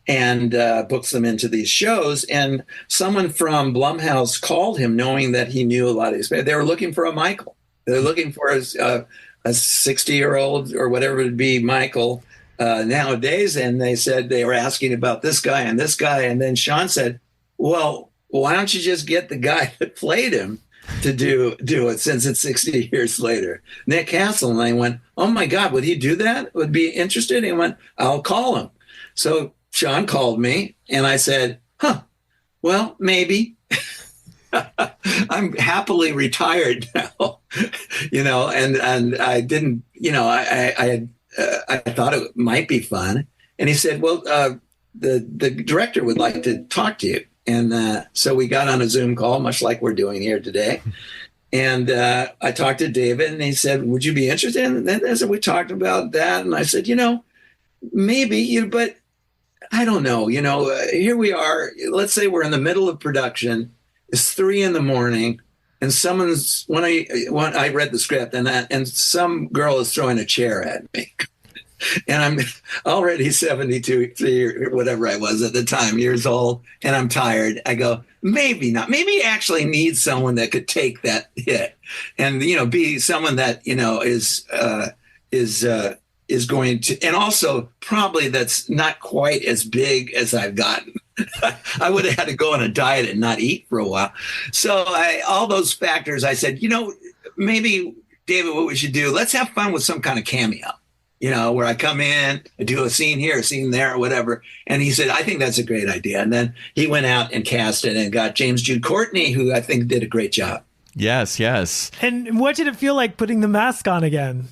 And books them into these shows. And someone from Blumhouse called him knowing that he knew a lot of these. They were looking for a Michael. They're looking for a 60-year-old or whatever it would be Michael nowadays. And they said they were asking about this guy and this guy. And then Sean said, well, why don't you just get the guy that played him to do it since it's 60 years later? Nick Castle. And I went, oh, my God, would he do that? Would be interested? And he went, I'll call him. So Sean called me and I said, well, maybe. I'm happily retired now, and I didn't, I thought it might be fun. And he said, well, the director would like to talk to you. And so we got on a Zoom call, much like we're doing here today. And I talked to David and he said, would you be interested? And then as we talked about that, and I said, maybe, but I don't know, here we are. Let's say we're in the middle of production. It's 3 a.m. and when I read the script and some girl is throwing a chair at me and I'm already 72, or whatever I was at the time, years old, and I'm tired. I go, maybe not. Maybe actually need someone that could take that hit and, be someone that, is going to, and also probably that's not quite as big as I've gotten. I would have had to go on a diet and not eat for a while. So all those factors, I said, maybe David, what we should do, let's have fun with some kind of cameo, where I come in, I do a scene here, a scene there, or whatever. And he said, I think that's a great idea. And then he went out and cast it and got James Jude Courtney, who I think did a great job. Yes, yes. And what did it feel like putting the mask on again?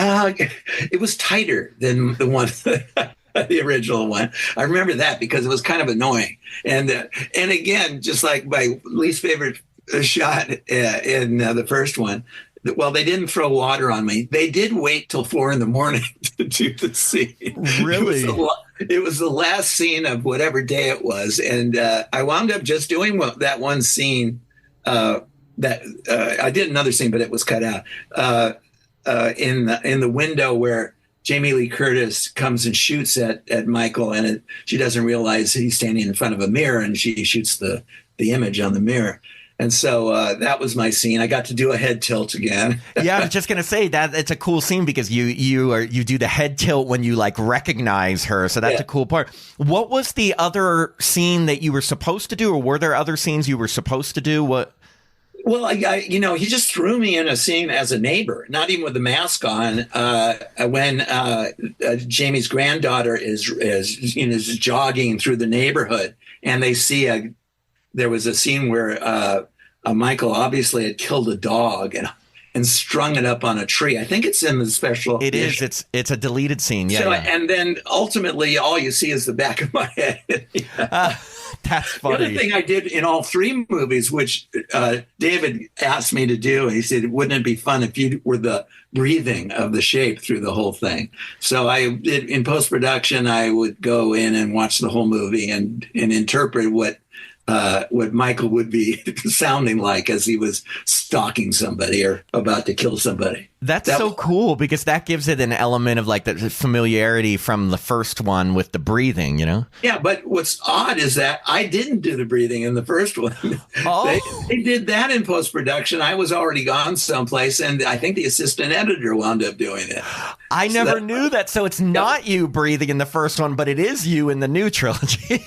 It was tighter than the one, the original one. I remember that because it was kind of annoying. And again, just like my least favorite shot in the first one, well, they didn't throw water on me. They did wait till 4 a.m. to do the scene. Really? It was the last scene of whatever day it was. And I wound up just doing that one scene I did another scene, but it was cut out. In the window where Jamie Lee Curtis comes and shoots at Michael, and she doesn't realize he's standing in front of a mirror, and she shoots the image on the mirror. And so that was my scene. I got to do a head tilt again. Yeah, I was just gonna say that it's a cool scene because you do the head tilt when you like recognize her. So that's a cool part. What was the other scene that you were supposed to do, or were there other scenes you were supposed to do? What? Well, he just threw me in a scene as a neighbor, not even with the mask on. When Jamie's granddaughter is jogging through the neighborhood, and they see there was a scene where Michael obviously had killed a dog and strung it up on a tree. I think it's in the special. It is. It's a deleted scene. Yeah, so, yeah. And then ultimately, all you see is the back of my head. That's funny. The other thing I did in all 3 movies, which David asked me to do, he said, wouldn't it be fun if you were the breathing of the shape through the whole thing? So I did, in post-production, I would go in and watch the whole movie and interpret what Michael would be sounding like as he was stalking somebody or about to kill somebody. That's so cool because that gives it an element of like the familiarity from the first one with the breathing, Yeah, but what's odd is that I didn't do the breathing in the first one. Oh. They did that in post-production. I was already gone someplace, and I think the assistant editor wound up doing it. I never knew that. So it's not you breathing in the first one, but it is you in the new trilogy.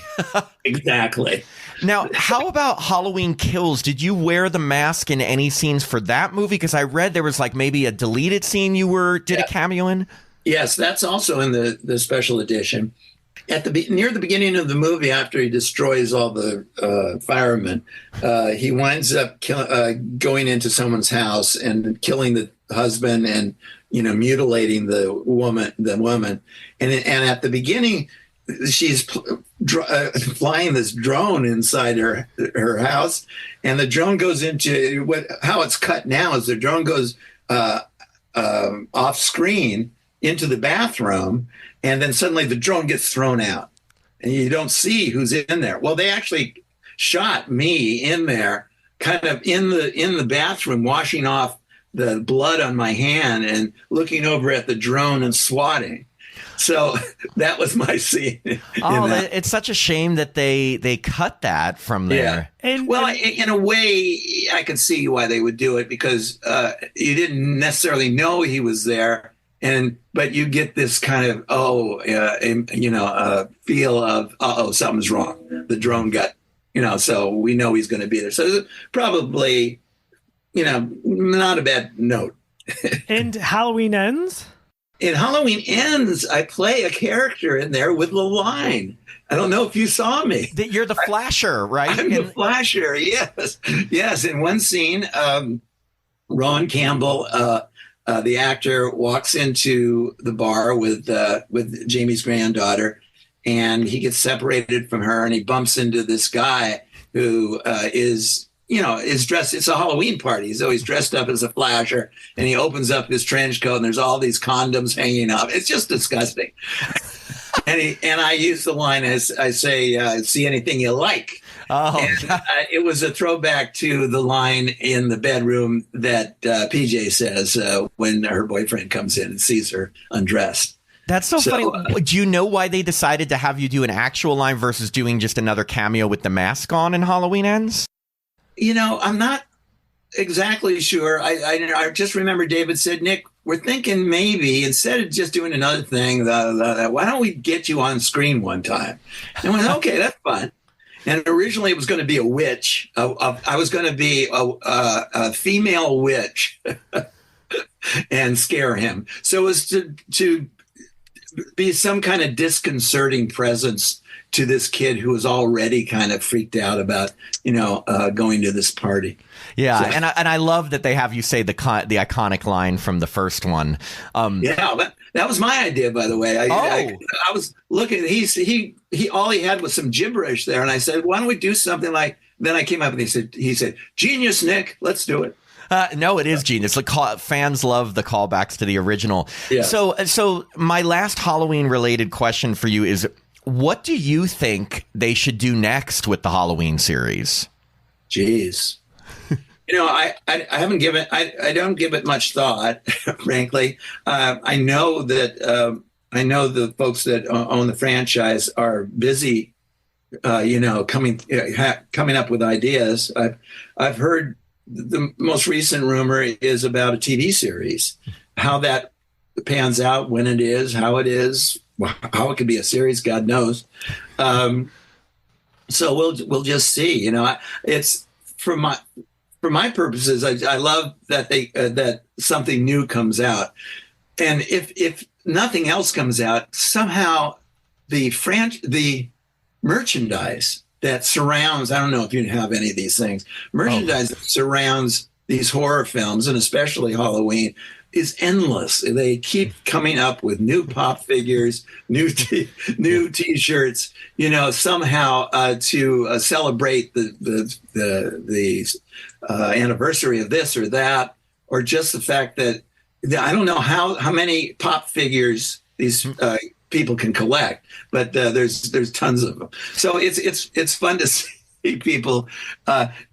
Exactly. Now, how about Halloween Kills? Did you wear the mask in any scenes for that movie? Because I read there was like maybe a deleted scene you did a cameo in. Yes, that's also in the special edition. At near the beginning of the movie, after he destroys all the firemen, he winds up going into someone's house and killing the husband and mutilating the woman. And at the beginning, she's flying this drone inside her house, and the drone goes into how it's cut now is the drone goes off screen into the bathroom, and then suddenly the drone gets thrown out and you don't see who's in there. Well, they actually shot me in there, kind of in the bathroom, washing off the blood on my hand and looking over at the drone and swatting. So that was my scene. It's such a shame that they cut that from there. Yeah. In a way, I could see why they would do it, because you didn't necessarily know he was there. But you get this kind of feel of something's wrong. The drone got so we know he's going to be there. So probably not a bad note. And Halloween Ends. In Halloween Ends, I play a character in there with the line. I don't know if you saw me. You're the flasher, right? I'm the flasher. Yes. In one scene, Ron Campbell. The actor walks into the bar with Jamie's granddaughter, and he gets separated from her, and he bumps into this guy who is dressed. It's a Halloween party. He's always dressed up as a flasher, and he opens up his trench coat, and there's all these condoms hanging up. It's just disgusting. and I use the line as I say, "See anything you like." It was a throwback to the line in the bedroom that PJ says when her boyfriend comes in and sees her undressed. That's so funny. Do you know why they decided to have you do an actual line versus doing just another cameo with the mask on in Halloween Ends? I'm not exactly sure. I just remember David said, "Nick, we're thinking maybe instead of just doing another thing, why don't we get you on screen one time?" And I went, "Okay, that's fun." And originally it was going to be a witch. I was going to be a female witch and scare him. So it was to be some kind of disconcerting presence to this kid who was already kind of freaked out about, going to this party. Yeah, so, and I love that they have you say the iconic line from the first one. That was my idea, by the way. I was looking. He all he had was some gibberish there, and I said, "Why don't we do something like?" Then I came up and he said, "Genius, Nick. Let's do it." No, it is genius. Fans love the callbacks to the original. Yeah. So my last Halloween related question for you is, what do you think they should do next with the Halloween series? Jeez. I haven't given. I don't give it much thought, frankly. I know that the folks that own the franchise are busy, coming up with ideas. I've heard the most recent rumor is about a TV series. How that pans out, when it is, how it is, how it could be a series, God knows. So we'll just see. It's for my purposes. I love that that something new comes out, and if nothing else comes out, somehow the merchandise that surrounds, I don't know if you have any of these things, merchandise that surrounds these horror films, and especially Halloween, is endless. They keep coming up with new pop figures, new T-shirts, somehow to celebrate the anniversary of this or that, or just the fact that I don't know how many pop figures these people can collect, but there's tons of them. So it's fun to see people.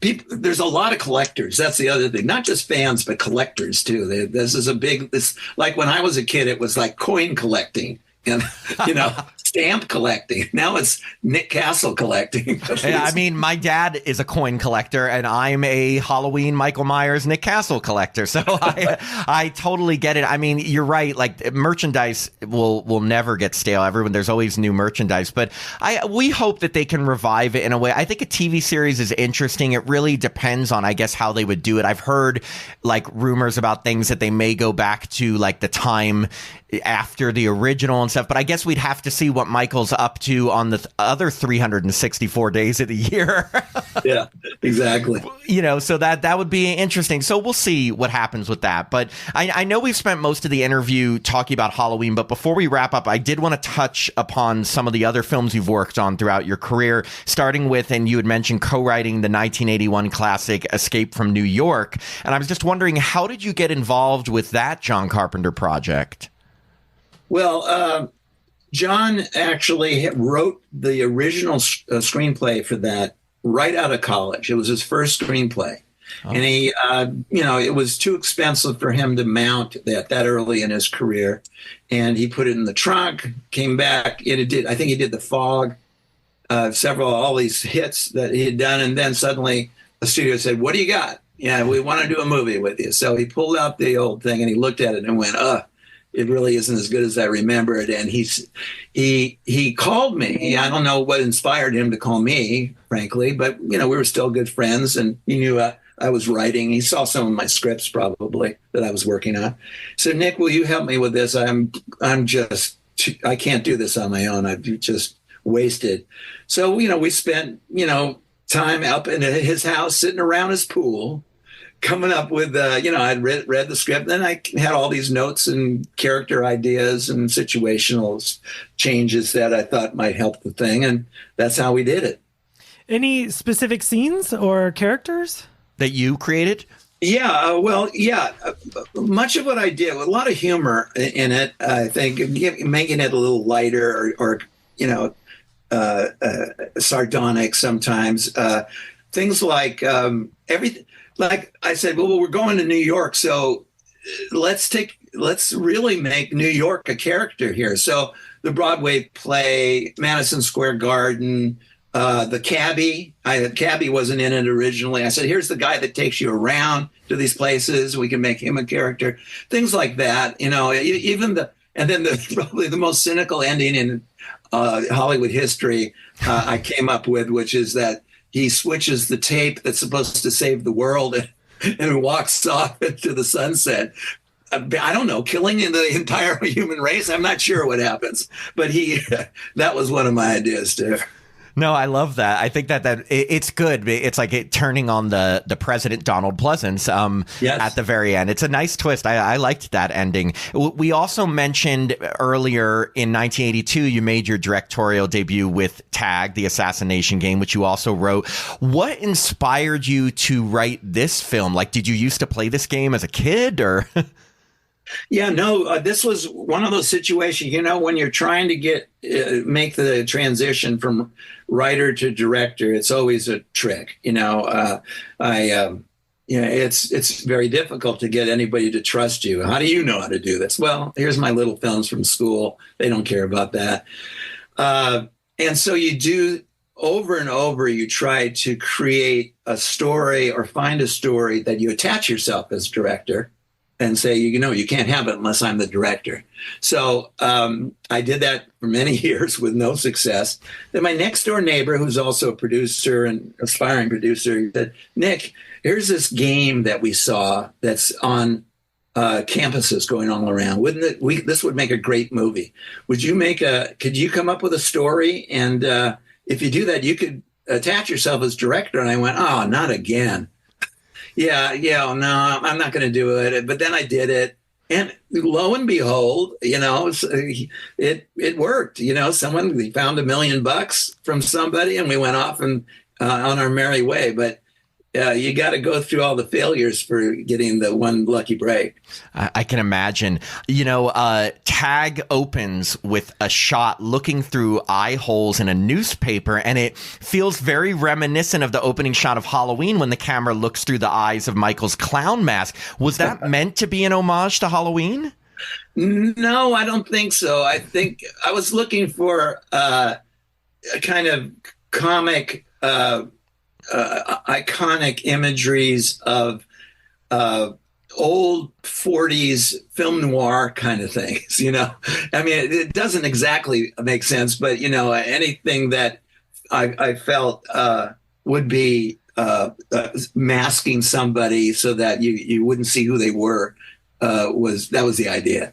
There's a lot of collectors. That's the other thing. Not just fans, but collectors too. This is like when I was a kid, it was like coin collecting, and stamp collecting. Now it's Nick Castle collecting. I mean, my dad is a coin collector, and I'm a Halloween Michael Myers Nick Castle collector. So I totally get it. I mean, you're right. Like, merchandise will never get stale. There's always new merchandise. But we hope that they can revive it in a way. I think a TV series is interesting. It really depends on, I guess, how they would do it. I've heard like rumors about things that they may go back to like the time after the original and stuff, but I guess we'd have to see what Michael's up to on the other 364 days of the year. Yeah, exactly. So that would be interesting. So we'll see what happens with that. But I know we've spent most of the interview talking about Halloween, but before we wrap up, I did want to touch upon some of the other films you've worked on throughout your career, starting with, and you had mentioned co-writing the 1981 classic Escape from New York. And I was just wondering, how did you get involved with that John Carpenter project? Well, John actually wrote the original screenplay for that right out of college. It was his first screenplay. Oh. And he, it was too expensive for him to mount that early in his career. And he put it in the trunk, came back. I think he did The Fog, all these hits that he had done. And then suddenly the studio said, "What do you got? Yeah, we want to do a movie with you." So he pulled out the old thing and he looked at it and went, it really isn't as good as I remember it. And he called me. I don't know what inspired him to call me, frankly, but we were still good friends, and he knew I was writing. He saw some of my scripts probably that I was working on. So, "Nick, will you help me with this? I can't do this on my own. I've just wasted." So, we spent, time up in his house, sitting around his pool, coming up with, I'd read the script, then I had all these notes and character ideas and situational changes that I thought might help the thing. And that's how we did it. Any specific scenes or characters that you created? Yeah, much of what I did, with a lot of humor in it, I think, making it a little lighter or sardonic sometimes. Things like everything. Like I said, well, we're going to New York, so let's really make New York a character here. So the Broadway play, Madison Square Garden, the cabbie. Cabbie wasn't in it originally. I said, here's the guy that takes you around to these places. We can make him a character. Things like that. Probably the most cynical ending in Hollywood history I came up with, which is that he switches the tape that's supposed to save the world and walks off into the sunset. I don't know, killing the entire human race. I'm not sure what happens, but that was one of my ideas too. No, I love that. I think that it's good. It's like turning on the president, Donald Pleasance, yes, at the very end. It's a nice twist. I liked that ending. We also mentioned earlier in 1982, you made your directorial debut with Tag, the Assassination Game, which you also wrote. What inspired you to write this film? Like, did you used to play this game as a kid, or? Yeah, no, this was one of those situations, when you're trying to make the transition from writer to director, it's always a trick. It's very difficult to get anybody to trust you. How do you know how to do this? Well, here's my little films from school. They don't care about that. And so you do over and over, you try to create a story or find a story that you attach yourself as director and say, you can't have it unless I'm the director. So I did that for many years with no success. Then my next door neighbor, who's also a producer and aspiring producer, said, "Nick, here's this game that we saw that's on campuses going all around. This would make a great movie. Could you come up with a story? And if you do that, you could attach yourself as director." And I went, "Oh, not again." Yeah, no, I'm not going to do it. But then I did it, and lo and behold, it worked. We found $1 million from somebody, and we went off and on our merry way. But you got to go through all the failures for getting the one lucky break. I can imagine. Tag opens with a shot looking through eye holes in a newspaper, and it feels very reminiscent of the opening shot of Halloween when the camera looks through the eyes of Michael's clown mask. Was that meant to be an homage to Halloween? No, I don't think so. I think I was looking for a kind of comic, iconic imageries of uh, old 40s film noir kind of things, I mean, it doesn't exactly make sense, but, anything that I felt would be masking somebody so that you wouldn't see who they were. Was the idea?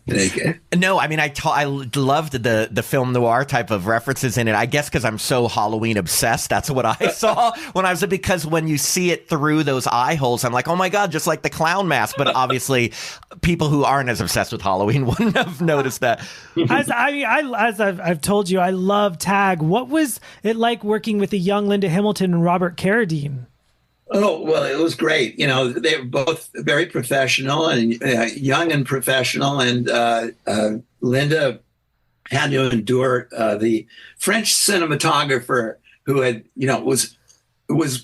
No, I mean, I loved the film noir type of references in it. I guess because I'm so Halloween obsessed, that's what I saw when I was because when you see it through those eye holes, I'm like, oh my god, just like the clown mask. But obviously, people who aren't as obsessed with Halloween wouldn't have noticed that. As I've told you, I love Tag. What was it like working with a young Linda Hamilton and Robert Carradine? Oh, well, it was great. They were both very professional and young and professional. And Linda had to endure the French cinematographer who had, was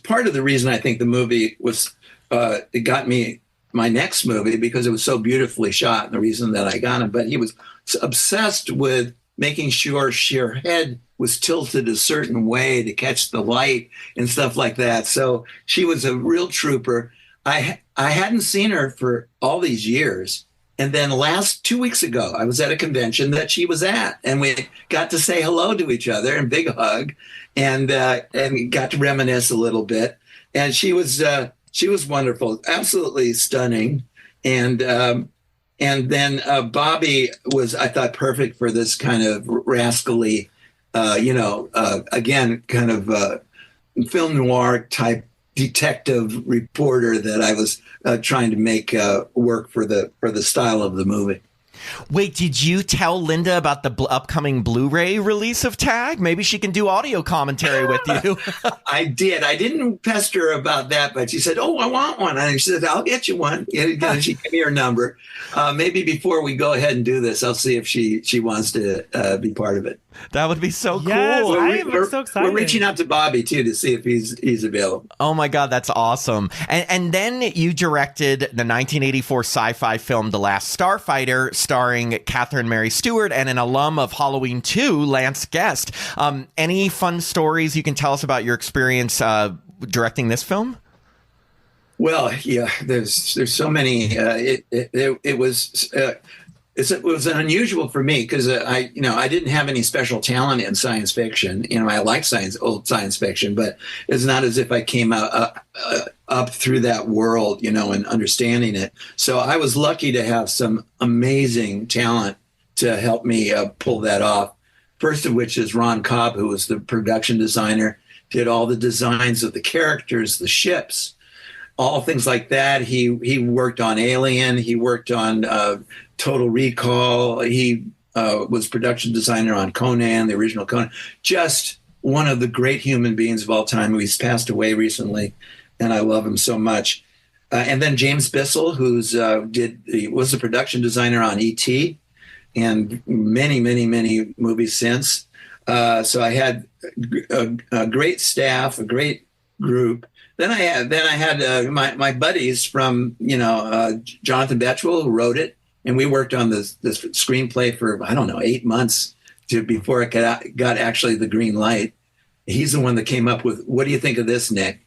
part of the reason I think the movie was, it got me my next movie because it was so beautifully shot and the reason that I got him. But he was obsessed with making sure her head was tilted a certain way to catch the light and stuff like that. So she was a real trooper. I hadn't seen her for all these years. And then 2 weeks ago, I was at a convention that she was at, and we got to say hello to each other and big hug, and got to reminisce a little bit. And she was wonderful, absolutely stunning. And then Bobby was, I thought, perfect for this kind of rascally, again, kind of film noir type detective reporter that I was trying to make work for the style of the movie. Wait, did you tell Linda about the upcoming Blu-ray release of Tag? Maybe she can do audio commentary with you. I did. I didn't pester her about that, but she said, "Oh, I want one." And she said, "I'll get you one." And she gave me her number. Maybe before we go ahead and do this, I'll see if she wants to be part of it. That would be so cool. Yes, I'm so excited. We're reaching out to Bobby too to see if he's available. Oh my God, that's awesome! And then you directed the 1984 sci-fi film The Last Starfighter, starring Catherine Mary Stewart and an alum of Halloween 2, Lance Guest. Any fun stories you can tell us about your experience directing this film? Well, yeah, there's so many. It was unusual for me because I didn't have any special talent in science fiction. I like old science fiction, but it's not as if I came up through that world, and understanding it. So I was lucky to have some amazing talent to help me pull that off. First of which is Ron Cobb, who was the production designer, did all the designs of the characters, the ships, all things like that. He worked on Alien. He worked on Total Recall. He was production designer on Conan, the original Conan. Just one of the great human beings of all time. He's passed away recently, and I love him so much. And then James Bissell, was the production designer on E.T. and many, many, many movies since. So I had a great staff, a great group. Then I had my buddies from Jonathan Betchwell, who wrote it, and we worked on this screenplay for 8 months before it got actually the green light. He's the one that came up with, what do you think of this, Nick?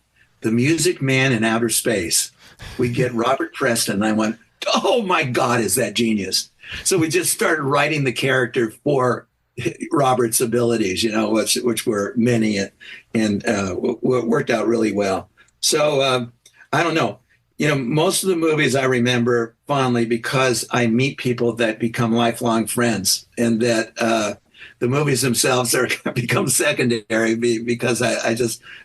The Music Man in Outer Space. We get Robert Preston. And I went, oh my God, is that genius? So we just started writing the character for Robert's abilities, which were many, and worked out really well. So I don't know. Most of the movies I remember fondly because I meet people that become lifelong friends, and that the movies themselves become secondary because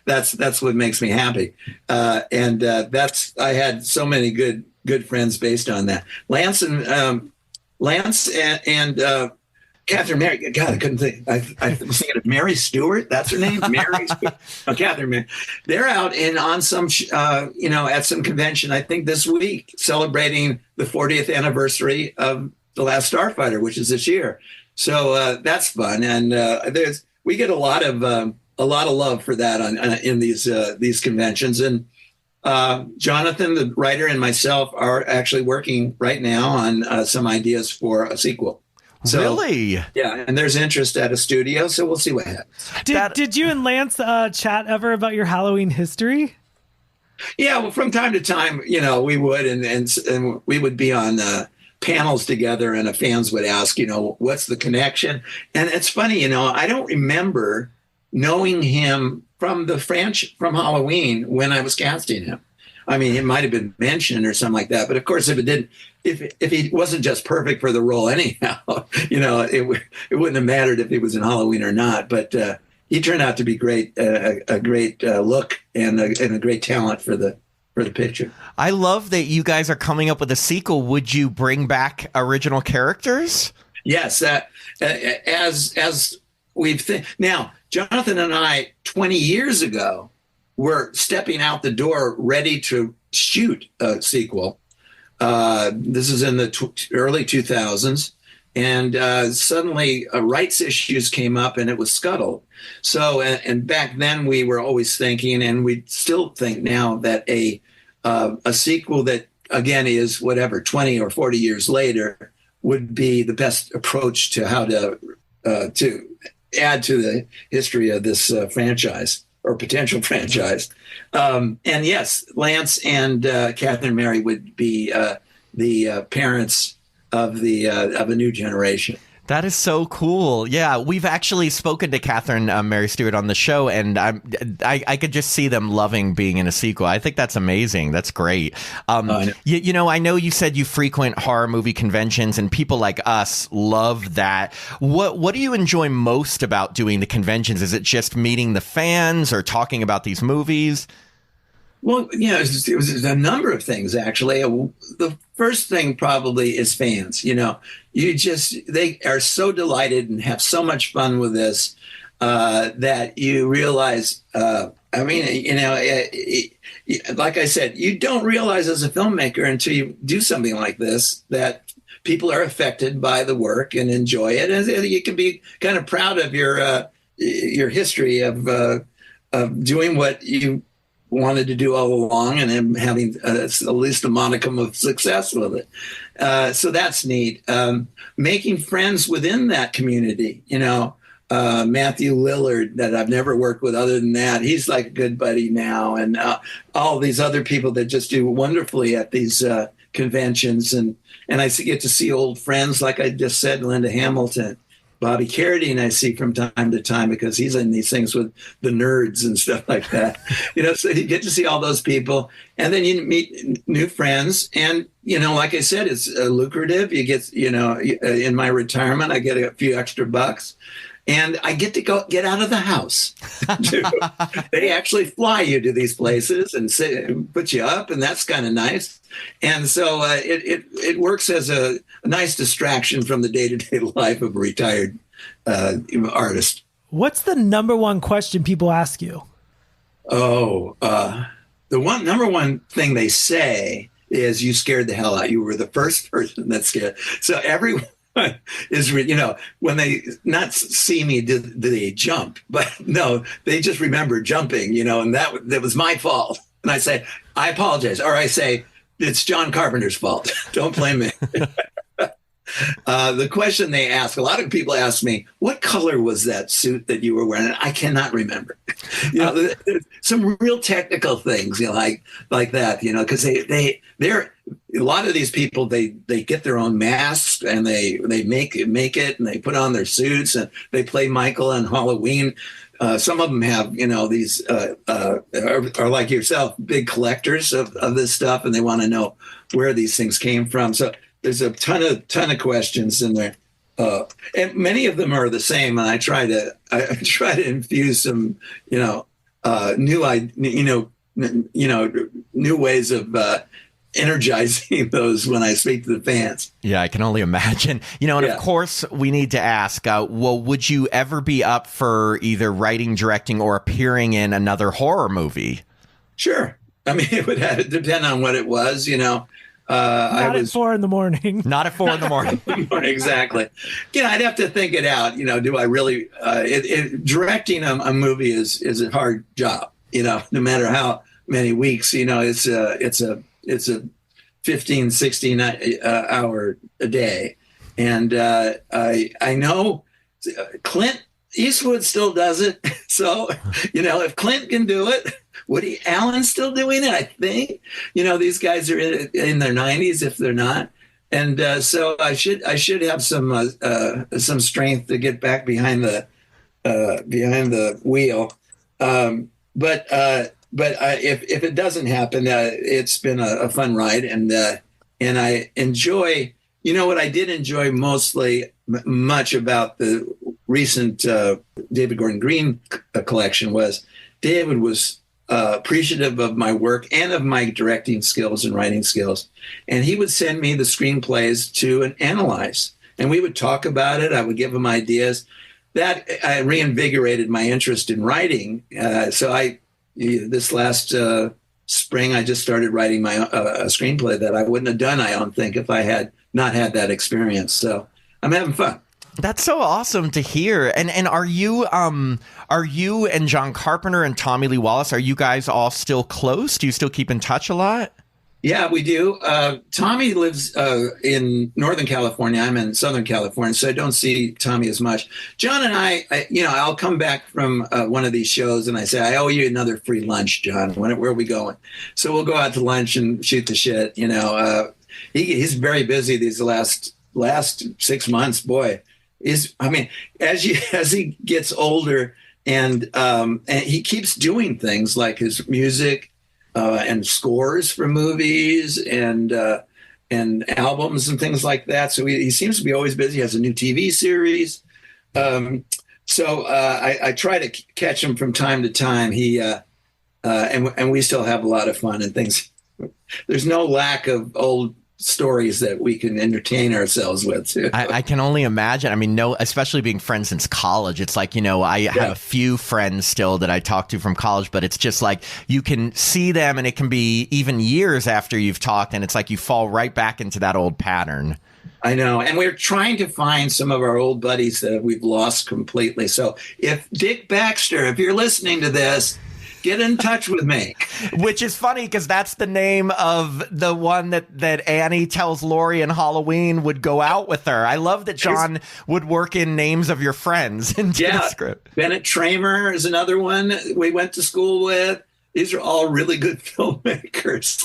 that's what makes me happy. And I had so many good friends based on that. Lance and Catherine Mary. God, I couldn't think. I was thinking of Mary Stewart. That's her name, Mary. No, Catherine Mary. They're out on some, at some convention. I think this week, celebrating the 40th anniversary of The Last Starfighter, which is this year. So that's fun, and we get a lot of love for that in these conventions, and Jonathan, the writer, and myself are actually working right now on some ideas for a sequel. So, really? Yeah, and there's interest at a studio, so we'll see what happens. Did you and Lance chat ever about your Halloween history? Yeah, well, from time to time, we would, and we would be on panels together, and the fans would ask, what's the connection? And it's funny, I don't remember knowing him from from Halloween when I was casting him. I mean, it might have been mentioned or something like that, but of course, if he wasn't just perfect for the role anyhow, it wouldn't have mattered if he was in Halloween or not. But he turned out to be great, a great look and a great talent for the picture. I love that you guys are coming up with a sequel. Would you bring back original characters? Yes, as we've now, Jonathan and I 20 years ago were stepping out the door, ready to shoot a sequel. This is in the early 2000s. And suddenly rights issues came up and it was scuttled. So, and back then we were always thinking, and we still think now, that a sequel that, again, is whatever, 20 or 40 years later would be the best approach to how to add to the history of this franchise or potential franchise. And yes, Lance and Catherine Mary would be the parents of a new generation. That is so cool. Yeah, we've actually spoken to Catherine Mary Stewart on the show, and I could just see them loving being in a sequel. I think that's amazing. That's great. I know you said you frequent horror movie conventions, and people like us love that. What do you enjoy most about doing the conventions? Is it just meeting the fans or talking about these movies? Well, it was a number of things, actually. The first thing probably is fans. They are so delighted and have so much fun with this that you realize, like I said, you don't realize as a filmmaker until you do something like this that people are affected by the work and enjoy it. And you can be kind of proud of your history of doing what you wanted to do all along and then having at least a modicum of success with it. So that's neat. Making friends within that community, Matthew Lillard, that I've never worked with other than that. He's like a good buddy now. And all these other people that just do wonderfully at these conventions. And I get to see old friends, like I just said, Linda Hamilton. Bobby Carradine I see from time to time because he's in these things with the nerds and stuff like that. So you get to see all those people, and then you meet new friends. And, like I said, it's lucrative. You get, in my retirement, I get a few extra bucks. And I get to get out of the house. They actually fly you to these places and put you up, and that's kind of nice. And so it works as a nice distraction from the day-to-day life of a retired artist. What's the number one question people ask you? The number one thing they say is, you scared the hell out. You were the first person that scared. So everyone is, when they not see me, do they jump? But no, they just remember jumping, and that was my fault. And I say, I apologize. Or I say, it's John Carpenter's fault. Don't blame me. The question they ask, a lot of people ask me, what color was that suit that you were wearing? And I cannot remember. There's some real technical things, like that, because they're a lot of these people, they get their own masks and they make it and they put on their suits and they play Michael on Halloween. Some of them have, these are like yourself, big collectors of this stuff, and they want to know where these things came from. So there's a ton of questions in there, and many of them are the same. And I try to infuse some, new ways of energizing those when I speak to the fans. Yeah, I can only imagine. Of course, we need to ask, would you ever be up for either writing, directing, or appearing in another horror movie? Sure. I mean, it would have to depend on what it was, Not at 4 a.m. Not at 4 a.m. Exactly. I'd have to think it out. Do I really, directing a movie is a hard job, no matter many weeks. It's a 15, 16 hour a day. And I know Clint Eastwood still does it. So, if Clint can do it, Woody Allen's still doing it, I think. These guys are in their 90s, if they're not. And so I should have some strength to get back behind the wheel. But if it doesn't happen, it's been a fun ride, and I enjoy. What I did enjoy much about the recent David Gordon Green collection was David was appreciative of my work and of my directing skills and writing skills, and he would send me the screenplays to analyze, and we would talk about it. I would give him ideas. That reinvigorated my interest in writing. So this last spring, I just started writing my a screenplay that I wouldn't have done, I don't think, if I had not had that experience. So I'm having fun. That's so awesome to hear. And are you and John Carpenter and Tommy Lee Wallace, are you guys all still close? Do you still keep in touch a lot? Yeah, we do. Tommy lives in Northern California. I'm in Southern California, so I don't see Tommy as much. John and I'll come back from one of these shows and I say, I owe you another free lunch, John. Where are we going? So we'll go out to lunch and shoot the shit. He's very busy these last 6 months. Boy, as he gets older and he keeps doing things like his music. And scores for movies and albums and things like that. So he seems to be always busy. He has a new TV series. So I try to catch him from time to time. And we still have a lot of fun and things. There's no lack of old stories that we can entertain ourselves with too. I can only imagine. I mean, especially being friends since college. It's like, I have a few friends still that I talk to from college, but it's just like you can see them and it can be even years after you've talked, and it's like you fall right back into that old pattern. I know. And we're trying to find some of our old buddies that we've lost completely. So if Dick Baxter, if you're listening to this, get in touch with me. Which is funny because that's the name of the one that Annie tells Laurie in Halloween would go out with her. I love that John would work in names of your friends into the script. Bennett Tramer is another one we went to school with. These are all really good filmmakers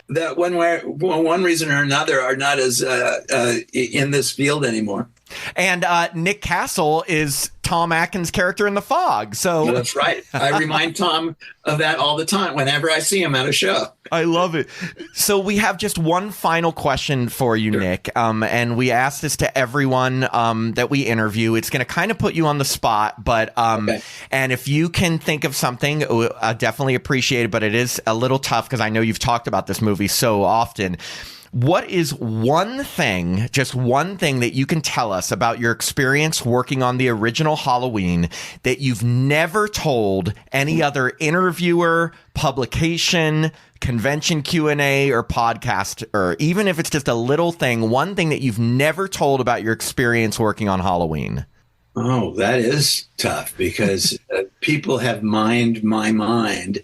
that one reason or another are not as in this field anymore. And Nick Castle is Tom Atkins' character in The Fog. So that's right. I remind Tom of that all the time whenever I see him at a show. I love it. So we have just one final question for you, sure. Nick. And we ask this to everyone that we interview. It's going to kind of put you on the spot, but okay. And if you can think of something, I definitely appreciate it, but it is a little tough because I know you've talked about this movie so often. What is one thing, just one thing that you can tell us about your experience working on the original Halloween that you've never told any other interviewer, publication, convention Q&A, or podcast, or even if it's just a little thing, one thing that you've never told about your experience working on Halloween? Oh, that is tough because people have mined my mind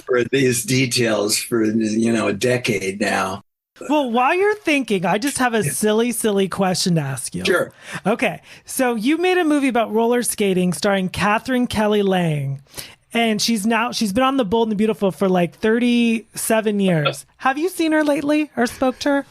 for these details for, a decade now. Well, while you're thinking, I just have a silly question to ask you. Sure. Okay. So you made a movie about roller skating starring Catherine Kelly Lang. And she's been on The Bold and the Beautiful for like 37 years. Have you seen her lately or spoke to her?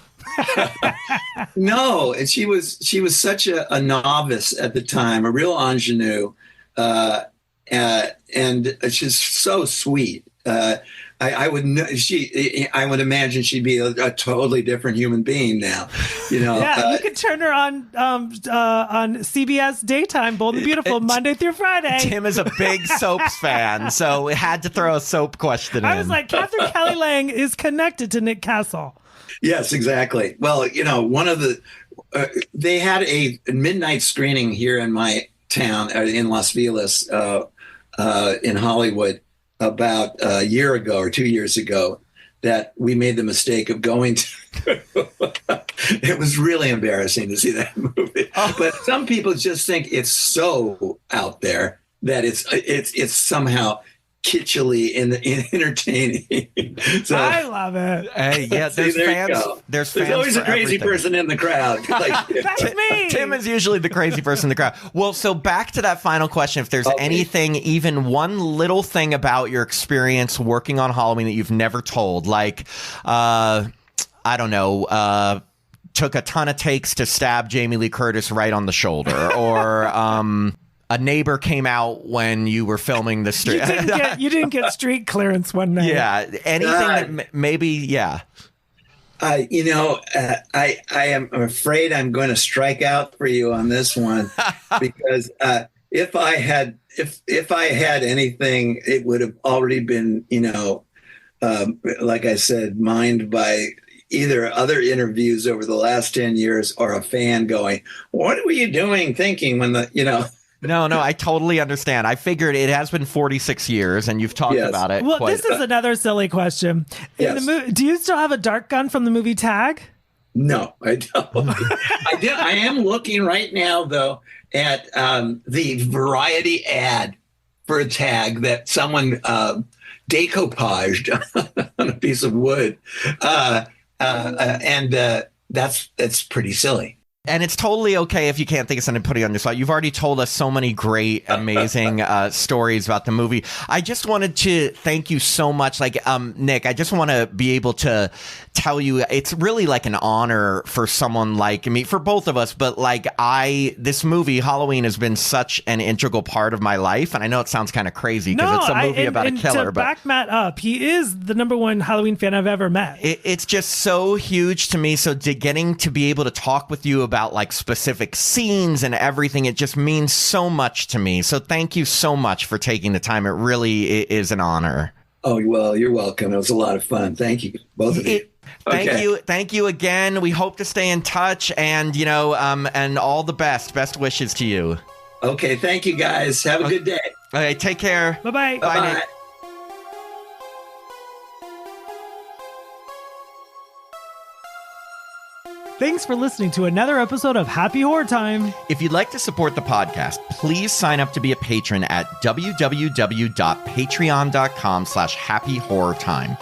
No, and she was such a novice at the time, a real ingenue, and she's so sweet. I would imagine she'd be a totally different human being now. Yeah, you could turn her on CBS daytime, Bold and Beautiful, Monday through Friday. Tim is a big soaps fan, so we had to throw a soap question in. I was like, Catherine Kelly Lang is connected to Nick Castle. Yes, exactly. Well, they had a midnight screening here in my town, in Las Vegas, in Hollywood, about a year ago or 2 years ago, that we made the mistake of going to. It was really embarrassing to see that movie. Oh. But some people just think it's so out there that it's somehow kitschily and entertaining. So I love it. Hey, yeah, there's fans. There's always a crazy everything. person in the crowd. Like, That's me. Tim is usually the crazy person in the crowd. Well, so back to that final question. If there's anything, even one little thing about your experience working on Halloween that you've never told, like, I don't know, took a ton of takes to stab Jamie Lee Curtis right on the shoulder, or a neighbor came out when you were filming the street. You didn't get street clearance one night. Yeah, anything that maybe, yeah. I am afraid I'm going to strike out for you on this one because if I had anything, it would have already been, like I said, mined by either other interviews over the last 10 years or a fan going, "What were you doing thinking when the." No, I totally understand. I figured it has been 46 years, and you've talked about it. Well, this is another silly question. Yes. Do you still have a dart gun from the movie Tag? No, I don't. I am looking right now, though, at the Variety ad for a Tag that someone decoupaged on a piece of wood, and that's pretty silly. And it's totally okay if you can't think of something to put it on your site. You've already told us so many great, amazing stories about the movie. I just wanted to thank you so much. Like, Nick, I just want to be able to tell you it's really like an honor for someone like me, for both of us. But like this movie, Halloween, has been such an integral part of my life. And I know it sounds kind of crazy because it's a movie about a killer. To back Matt up, he is the #1 Halloween fan I've ever met. It's just so huge to me. So getting to be able to talk with you about like specific scenes and everything, it just means so much to me. So thank you so much for taking the time. It really is an honor. Oh, well, you're welcome. It was a lot of fun. Thank you, both of you. Thank you again. We hope to stay in touch, and and all the best wishes to you. Okay, thank you guys. Have a good day. Okay, take care. Bye-bye. Bye. Nick. Thanks for listening to another episode of Happy Horror Time. If you'd like to support the podcast, please sign up to be a patron at www.patreon.com/happyhorrortime.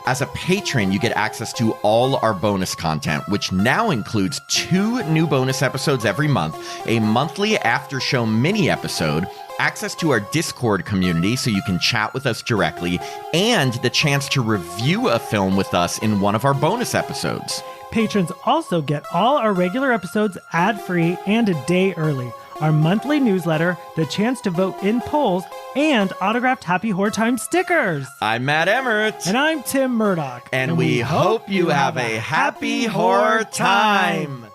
As a patron, you get access to all our bonus content, which now includes 2 new bonus episodes every month, a monthly after show mini episode, access to our Discord community so you can chat with us directly, and the chance to review a film with us in one of our bonus episodes. Patrons also get all our regular episodes ad-free and a day early, our monthly newsletter, the chance to vote in polls, and autographed Happy Horror Time stickers. I'm Matt Emmert. And I'm Tim Murdoch. And we hope you have a happy horror time.